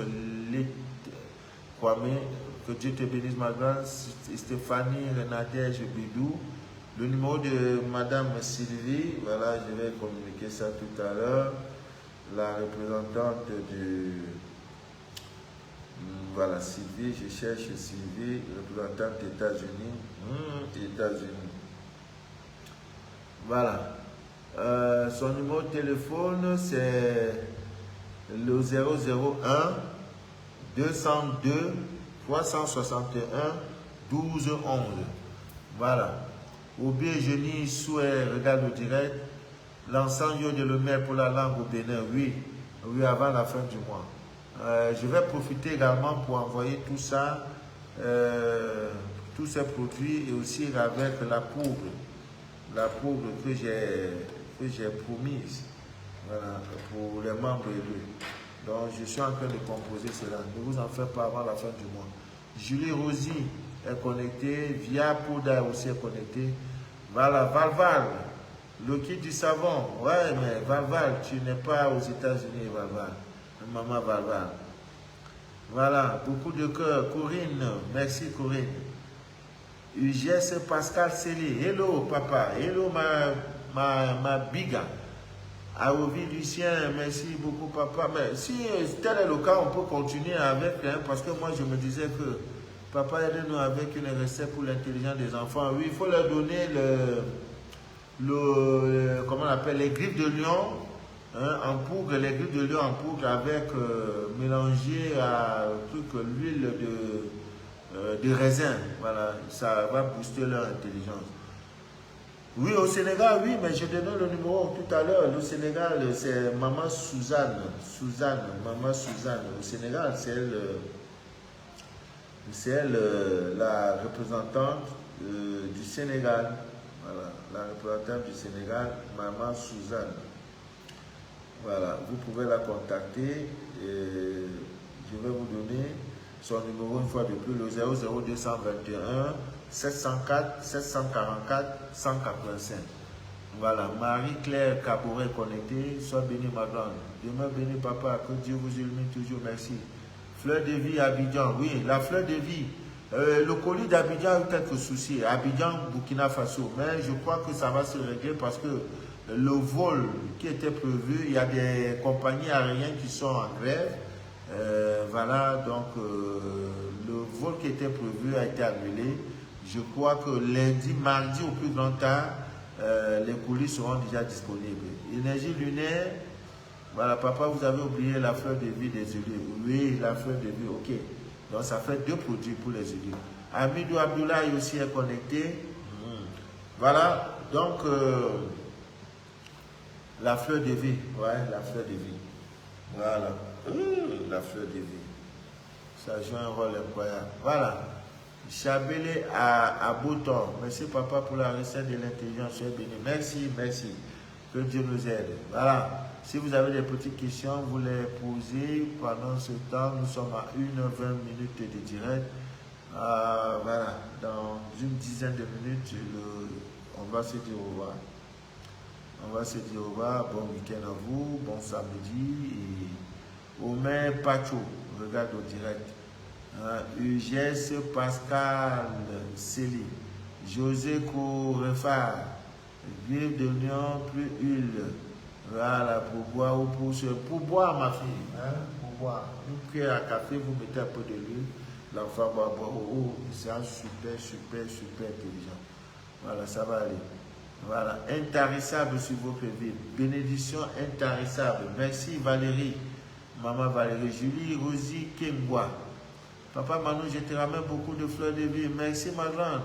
A: Kwame, que Dieu te bénisse, ma grande. Stéphanie Renadège Bidou. Le numéro de Madame Sylvie, voilà, je vais communiquer ça tout à l'heure. La représentante de. Voilà, Sylvie, je cherche Sylvie, représentante des États-Unis. États-Unis. Voilà. Son numéro de téléphone, c'est le 001 202 361 12 11. Voilà. Ou bien Jenny Souhait, regarde le direct. L'ensemble de le mettre pour la langue au Bénin, oui. Oui, avant la fin du mois. Je vais profiter également pour envoyer tout ça, tous ces produits et aussi avec la poudre que j'ai promise, voilà, pour les membres élus. Donc je suis en train de composer cela. Ne vous en faites pas avant la fin du mois. Julie Rosy est connectée, Via Pouda aussi est connectée. Voilà, Valval, le kit du savon. Ouais, mais Valval, tu n'es pas aux États-Unis, Valval. Maman Valval. Voilà, beaucoup de cœur. Corinne, merci Corinne. UGS Pascal Célie. Hello papa. Hello ma biga. Aovi Lucien, merci beaucoup papa. Mais si tel est le cas, on peut continuer avec, hein, parce que moi je me disais que papa aide-nous avec une recette pour l'intelligence des enfants. Oui, il faut leur donner comment on appelle, les griffes de lion. Hein, en poudre, les griffes de lion en poudre avec mélangé à l'huile de raisin. Voilà, ça va booster leur intelligence. Oui, au Sénégal, oui, mais je te donne le numéro tout à l'heure. Le Sénégal, c'est Maman Suzanne. Maman Suzanne. Au Sénégal, c'est elle, la représentante du Sénégal. Voilà, la représentante du Sénégal, Maman Suzanne. Voilà, vous pouvez la contacter et je vais vous donner son numéro une fois de plus, le 00221 704 744 185. Voilà, Marie-Claire Cabouret connectée, sois bénie ma grande. Demain béni papa, que Dieu vous illumine toujours, merci. Fleur de vie Abidjan, oui, la fleur de vie. Le colis d'Abidjan a eu quelques soucis. Abidjan, Burkina Faso, mais je crois que ça va se régler parce que le vol qui était prévu, il y a des compagnies aériennes qui sont en grève. Voilà, donc le vol qui était prévu a été annulé. Je crois que lundi, mardi au plus grand tard, les colis seront déjà disponibles. Énergie lunaire, voilà, papa, vous avez oublié la fleur de vie des olives. Oui, la fleur de vie, ok. Donc ça fait 2 produits pour les olives. Amidou Abdoulaye aussi est connecté. Voilà, donc la fleur de vie, ouais, la fleur de vie. Voilà, la fleur de vie. Ça joue un rôle incroyable. Voilà. Chabélé à Bouton. Merci papa pour la recette de l'intelligence. Soyez béni. Merci, merci. Que Dieu nous aide. Voilà. Si vous avez des petites questions, vous les posez pendant ce temps. Nous sommes à 1h20 de direct. Voilà. Dans une dizaine de minutes, on va se dire au revoir. On va se dire au revoir. Bon week-end à vous. Bon samedi. Et Omer Pacho. Regarde au direct. UGS Pascal Célie, José Kourefar, huile de lion plus huile. Voilà, pour boire ou pour boire, ma fille. Hein, pour boire. Une cuillère à café, vous mettez un peu de l'huile. L'enfant va boire. Oh, c'est un super intelligent. Voilà, ça va aller. Voilà, intarissable sur votre vie. Bénédiction intarissable. Merci Valérie. Maman Valérie, Julie, Rosie, Kengwa. Papa Manu, je te ramène beaucoup de fleurs de vie. Merci ma grande.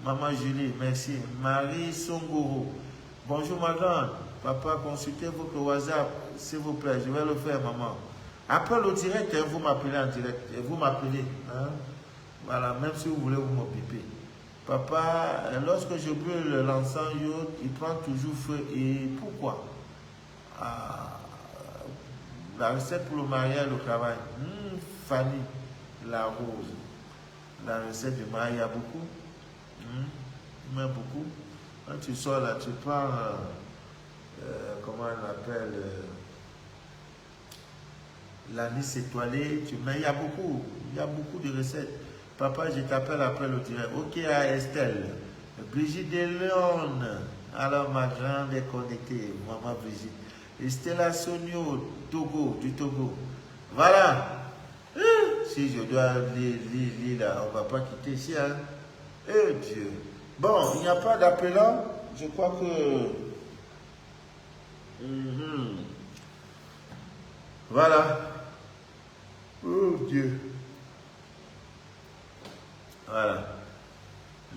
A: Maman Julie, merci. Marie Songoro. Bonjour ma grande. Papa, consultez votre WhatsApp, s'il vous plaît. Je vais le faire, maman. Après le direct, vous m'appelez en direct. Et vous m'appelez. Hein? Voilà, même si vous voulez, vous me pipez. Papa, lorsque je brûle l'encens, il prend toujours feu. Et pourquoi? La recette pour le mariage, le travail. Fanny, la rose. La recette du mariage, il y a beaucoup. Il y a beaucoup. Quand tu sors là, tu prends, comment on appelle, l'anis étoilé, tu mets, il y a beaucoup de recettes. Papa, je t'appelle après le direct. Ok, à Estelle. Brigitte de Léon. Alors, ma grande est connectée, maman Brigitte. Estella Sonio, Togo, du Togo. Voilà. Si je dois lire là, on ne va pas quitter ici. Hein. Eh Dieu. Bon, il n'y a pas d'appelant. Je crois que... Voilà. Oh Dieu. Voilà.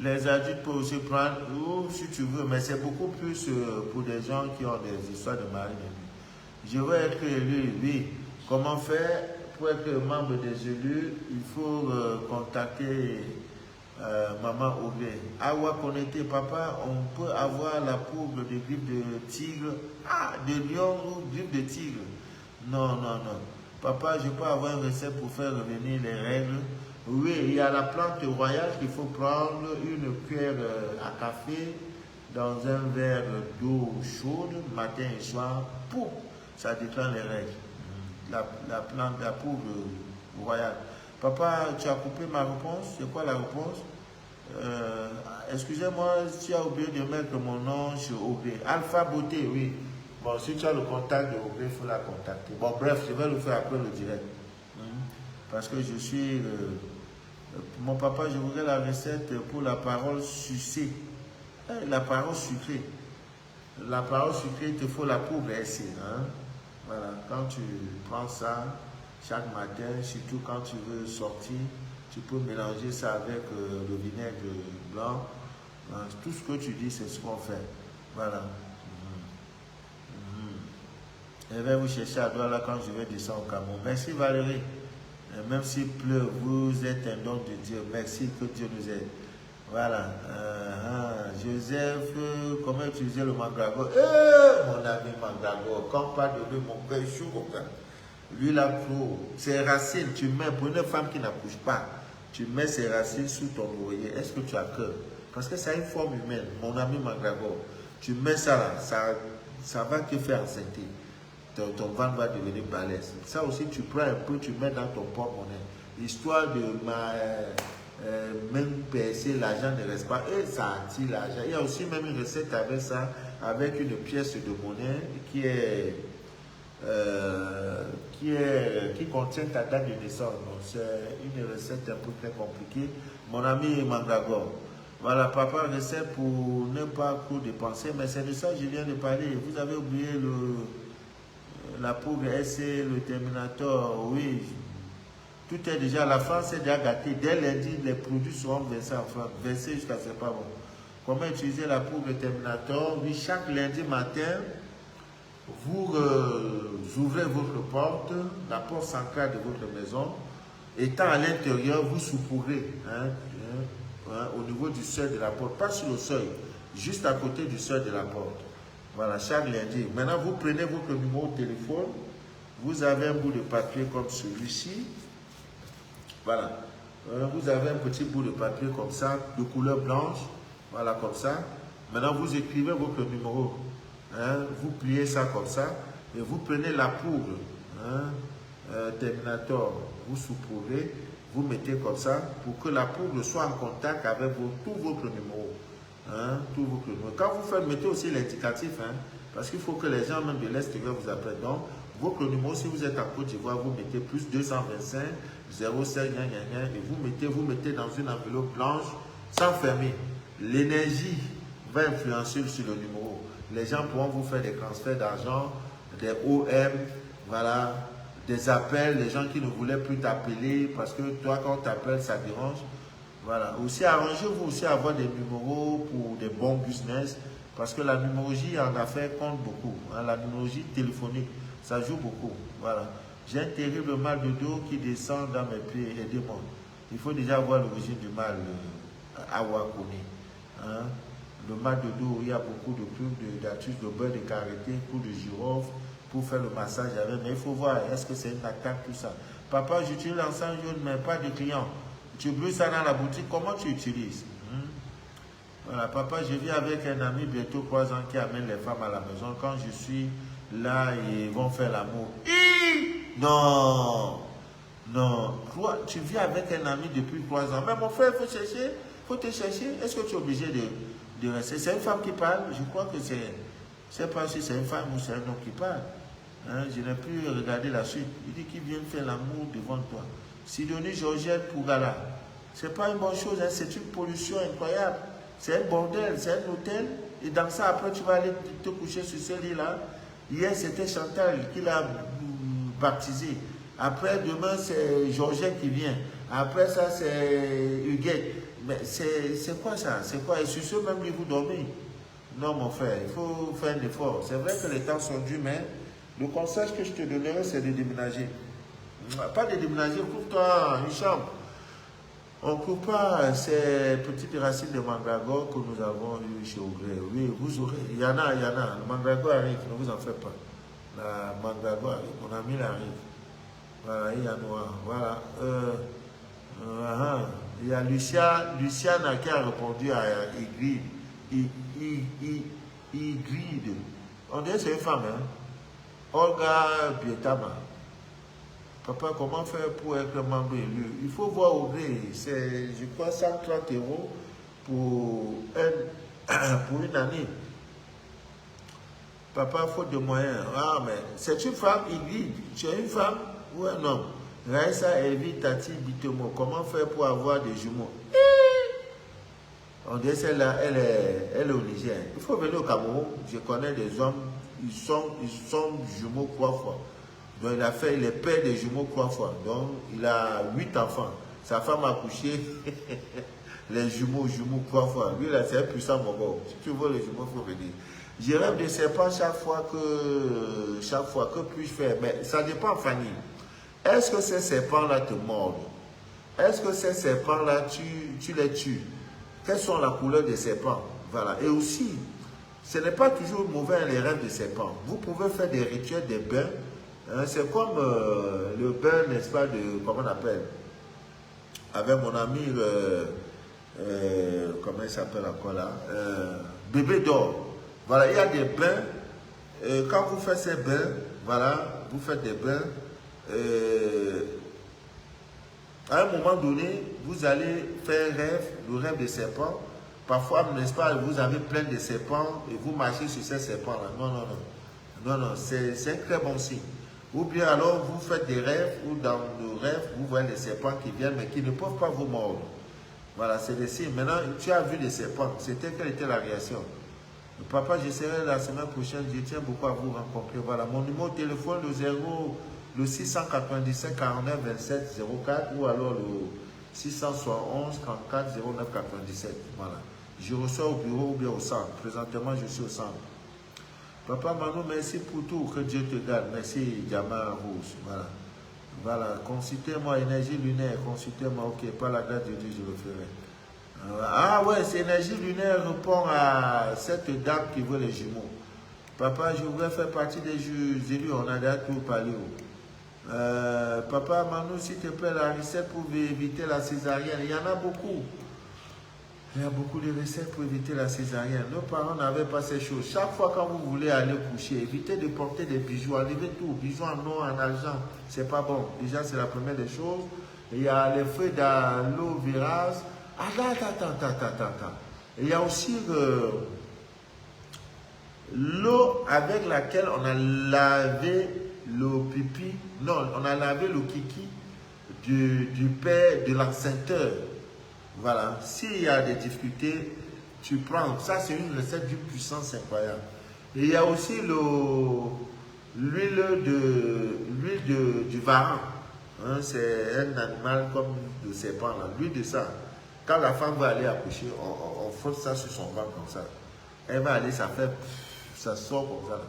A: Les adultes peuvent aussi prendre, ou si tu veux, mais c'est beaucoup plus pour des gens qui ont des histoires de mari. Je veux être élu, oui. Comment faire pour être membre des élus? Il faut contacter Maman Oglé. Awa connecté, papa, on peut avoir la poudre de grippe de tigre, de lion ou grippe de tigre. Non. Papa, je peux avoir une recette pour faire revenir les règles. Oui, il y a la plante royale qu'il faut prendre, une cuillère à café dans un verre d'eau chaude, matin et soir, pour ça déclenche les règles. La plante, la poudre royale. Papa, tu as coupé ma réponse. C'est quoi la réponse? Excusez-moi si tu as oublié de mettre mon nom sur Oglé. Alpha Beauté, oui. Bon, si tu as le contact de Oglé, il faut la contacter. Bon, bref, je vais le faire après le direct. Parce que je suis... mon papa, je voudrais la recette pour la parole sucée. La parole sucrée. La parole sucrée, il te faut la poudre SC. Hein? Voilà, quand tu prends ça chaque matin, surtout quand tu veux sortir, tu peux mélanger ça avec le vinaigre blanc. Tout ce que tu dis, c'est ce qu'on fait. Voilà. Je vais vous chercher à Douala quand je vais descendre au Cameroun. Merci Valérie. Même s'il pleut, vous êtes un don de Dieu. Merci, que Dieu nous aide. Voilà. Joseph, comment utiliser le mandragore? Mon ami mandragore, quand on parle de lui, mon cœur est chaud. Lui, la pro, ses racines, tu mets, pour une femme qui n'accouche pas, tu mets ses racines sous ton oreiller. Est-ce que tu as cœur? Parce que ça a une forme humaine. Mon ami mandragore, tu mets ça là, ça va te faire enceinte. Ton ventre va devenir balèze. Ça aussi, tu prends un peu, tu mets dans ton porte-monnaie. Histoire de même percer, l'argent ne reste pas. Et ça attire l'argent. Il y a aussi même une recette avec ça, avec une pièce de monnaie qui contient ta date de naissance. Donc c'est une recette un peu très compliquée. Mon ami Mandragore. Voilà, papa, recette pour ne pas trop dépenser. Mais c'est de ça que je viens de parler. Vous avez oublié la poudre SC, le Terminator, oui. Tout est déjà, la France est déjà gâtée. Dès lundi, les produits seront versés en France. Versés jusqu'à ce pas bon. Comment utiliser la poudre Terminator? Oui, chaque lundi matin, vous ouvrez votre porte, la porte centrale de votre maison. Étant à l'intérieur, vous saupoudrez au niveau du seuil de la porte. Pas sur le seuil, juste à côté du seuil de la porte. Voilà, chaque lundi. Maintenant, vous prenez votre numéro de téléphone. Vous avez un bout de papier comme celui-ci. Voilà. Vous avez un petit bout de papier comme ça, de couleur blanche. Voilà, comme ça. Maintenant, vous écrivez votre numéro. Vous pliez ça comme ça. Et vous prenez la poudre. Terminator. Vous saupoudrez. Vous mettez comme ça pour que la poudre soit en contact avec tout votre numéro. Quand vous faites, mettez aussi l'indicatif, parce qu'il faut que les gens même de l'extérieur vous appellent. Donc, votre numéro, si vous êtes en Côte d'Ivoire, vous mettez plus 225 07 et vous mettez dans une enveloppe blanche sans fermer. L'énergie va influencer sur le numéro. Les gens pourront vous faire des transferts d'argent, des OM, voilà, des appels, les gens qui ne voulaient plus t'appeler parce que toi, quand on t'appelle, ça dérange. Voilà. Aussi, arrangez-vous aussi à avoir des numéros pour des bons business parce que la numérologie en affaires compte beaucoup. Hein, la numérologie téléphonique, ça joue beaucoup. Voilà. J'ai un terrible mal de dos qui descend dans mes pieds. Aidez-moi. Il faut déjà voir l'origine du mal à Wakoni. Hein? Le mal de dos, il y a beaucoup de pubs d'astuces de beurre de karité, coup de girofle pour faire le massage avec. Mais il faut voir, est-ce que c'est une attaque, tout ça. Papa, j'utilise l'encens jaune, mais pas de clients. Tu brûles ça dans la boutique, comment tu utilises? Voilà, papa, je vis avec un ami bientôt 3 ans qui amène les femmes à la maison. Quand je suis là, ils vont faire l'amour. Non, non. Toi, tu vis avec un ami depuis 3 ans. Mais mon frère, il faut chercher, faut te chercher. Est-ce que tu es obligé de rester? C'est une femme qui parle. Je crois que c'est, je ne sais pas si c'est une femme ou c'est un homme qui parle. Hein, je n'ai plus regardé la suite. Il dit qu'il vient faire l'amour devant toi. Sidonie Georgette Pougala. Ce n'est pas une bonne chose, hein, c'est une pollution incroyable. C'est un bordel, c'est un hôtel. Et dans ça, après, tu vas aller te coucher sur ce lit-là. Hier, c'était Chantal qui l'a baptisé. Après, demain, c'est Georgette qui vient. Après ça, c'est Huguette. Mais c'est quoi ça? C'est quoi? Et sur ce même lit, vous dormez? Non, mon frère, il faut faire un effort. C'est vrai que les temps sont durs, mais le conseil que je te donnerai, c'est de déménager. Pas de déménager, coupe-toi une chambre. On ne coupe pas ces petites racines de mandragore que nous avons eues chez Augré. Oui, vous aurez. Il y en a. Le mandragore arrive, ne vous en faites pas. La mandragore arrive, mon ami arrive. Voilà, il y a noir. Voilà. Il y a Luciana qui a répondu à Igrid. Igrid. On dirait que c'est une femme, hein? Olga Bietama. Papa, comment faire pour être membre élu? Il faut voir au gré. C'est, je crois, 130 € pour une année. Papa, faute de moyens. Ah, mais c'est une femme, Igrid. Tu es une femme ou un homme? Raissa, Evi, Tati, Bitemo. Comment faire pour avoir des jumeaux? On dit celle-là, elle est au Niger. Il faut venir au Cameroun. Je connais des hommes, ils sont jumeaux 3 fois. Donc il est père des jumeaux 3 fois. Donc il a 8 enfants. Sa femme a couché les jumeaux 3 fois. Lui là, c'est un puissant mongo. Si tu veux les jumeaux, il faut venir. Je rêve de serpents chaque fois que puis-je faire? Mais ça dépend, Fanny. Est-ce que ces serpents-là te mordent? Est-ce que ces serpents-là, tu les tues? Quelles sont la couleur des serpents? Voilà. Et aussi, ce n'est pas toujours mauvais les rêves de serpents. Vous pouvez faire des rituels, des bains. Hein, c'est comme le bain, n'est-ce pas, comment on appelle? Avec mon ami, comment il s'appelle encore là? Bébé d'or. Voilà, il y a des bains. Quand vous faites ces bains, voilà, vous faites des bains. À un moment donné, vous allez faire un rêve, le rêve des serpents. Parfois, n'est-ce pas, vous avez plein de serpents et vous marchez sur ces serpents-là. Non, c'est un très bon signe. Ou bien alors, vous faites des rêves où dans le rêve, vous voyez les serpents qui viennent mais qui ne peuvent pas vous mordre. Voilà, c'est des signes. Maintenant, tu as vu les serpents. Quelle était la réaction? Papa, je serai la semaine prochaine. Je tiens beaucoup à vous rencontrer. Voilà, mon numéro de téléphone, le 697 49 27 04 ou alors le 671 34 09 97. Voilà. Je reçois au bureau ou bien au centre. Présentement, je suis au centre. Papa Manu, merci pour tout. Que Dieu te garde. Merci, Diamant Rouge. Voilà. Voilà. Consultez-moi, énergie lunaire. Consultez-moi. Ok, pas la grâce de Dieu, je le ferai. Ah ouais, c'est énergie lunaire répond à cette dame qui veut les jumeaux. Papa, je voudrais faire partie des élus. On a déjà tout parlé. Papa Manu, s'il te plaît, la recette pour éviter la césarienne. Il y en a beaucoup. Il y a beaucoup de recettes pour éviter la césarienne. Nos parents n'avaient pas ces choses. Chaque fois quand vous voulez aller coucher, évitez de porter des bijoux. Enlevez tout. Bijoux en or, en argent. C'est pas bon. Déjà, c'est la première des choses. Il y a les feuilles d'aloe vera. Attends. Il y a aussi l'eau avec laquelle on a lavé le pipi. Non, on a lavé le kiki du père de l'enceinteur. Voilà, s'il y a des difficultés, tu prends. Ça, c'est une recette d'une puissance incroyable. Et il y a aussi l'huile du varan. Hein, c'est un animal comme le serpent, l'huile de ça. Quand la femme va aller accoucher, on frotte ça sur son ventre comme ça. Elle va aller, ça sort comme ça.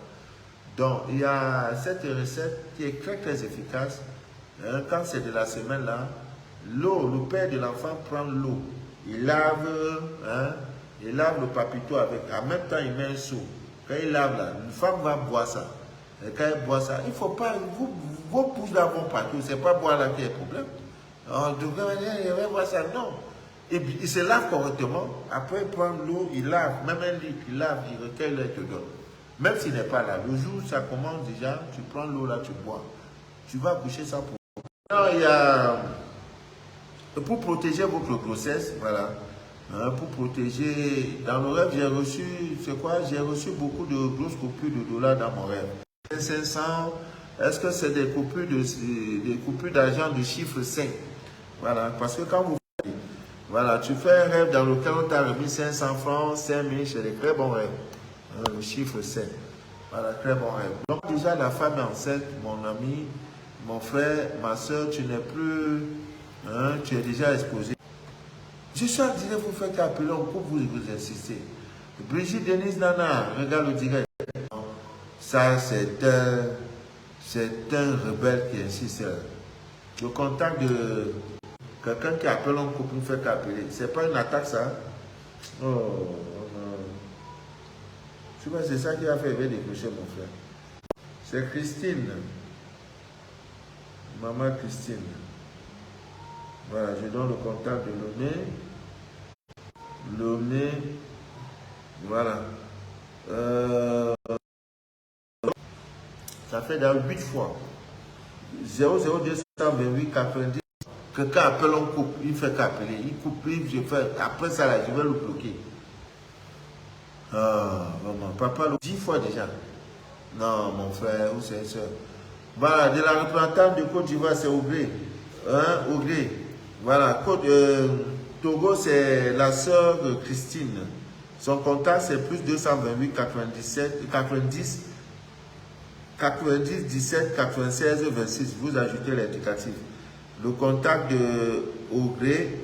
A: Donc, il y a cette recette qui est très très efficace. Hein, quand c'est de la semaine là, l'eau, le père de l'enfant prend l'eau. Il lave le papito avec. En même temps, il met un seau. Quand il lave là, une femme va boire ça. Et quand elle boit ça, il ne faut pas. Vos pouces là vont partout. Ce n'est pas boire là qui est le problème. On devrait boire ça. Non. Et puis, il se lave correctement. Après, il prend l'eau, il lave. Même un litre, il lave, il recueille l'eau et te donne. Même s'il n'est pas là. Le jour où ça commence déjà, tu prends l'eau là, tu bois. Tu vas coucher sans problème. Alors, il y a. Pour protéger votre grossesse, voilà. Hein, pour protéger. Dans le rêve, j'ai reçu. C'est quoi? J'ai reçu beaucoup de grosses coupures de dollars dans mon rêve. 500. Est-ce que c'est des coupures d'argent de chiffre 5? Voilà. Parce que quand vous. Voilà, tu fais un rêve dans lequel on t'a remis 500 francs, 5000, c'est des très bons rêves. Hein, le chiffre 5. Voilà, très bon rêve. Donc déjà, la femme est enceinte, mon ami, mon frère, ma soeur, tu n'es plus, hein, tu es déjà exposé. Je suis en direct, vous faites appeler, on peut vous insister. Brigitte Denise Nana, regarde le direct. Ça, c'est un rebelle qui insiste. Le contact de quelqu'un qui appelle un couple, fait qu'appeler. C'est pas une attaque, ça. Oh, non. Tu vois, c'est ça qui a fait décrocher mon frère. C'est Christine. Maman Christine. Voilà, je donne le contact de Lomé. Lomé. Voilà. Ça fait d'ailleurs 8 fois. 00228 90. Quelqu'un appelle un couple, il fait qu'appeler. Il coupe, je fais. Après ça, là, je vais le bloquer. Ah, maman, papa, 10 fois déjà. Non, mon frère, ou c'est soeur. Voilà, de la représentante de Côte d'Ivoire, c'est Ougré. Hein, Ougré. Voilà, Togo, c'est la soeur de Christine. Son contact, c'est plus 228 97 90 17 96 26. Vous ajoutez l'indicatif. Le contact de Ougré,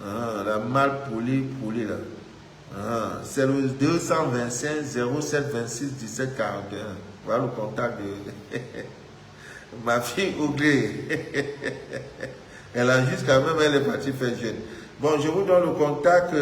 A: la mal polie là. C'est le 225 07 26 17 41. Voilà le contact de ma fille Ougré. Elle a juste quand même, elle est partie faire jeune. Bon, je vous donne le contact.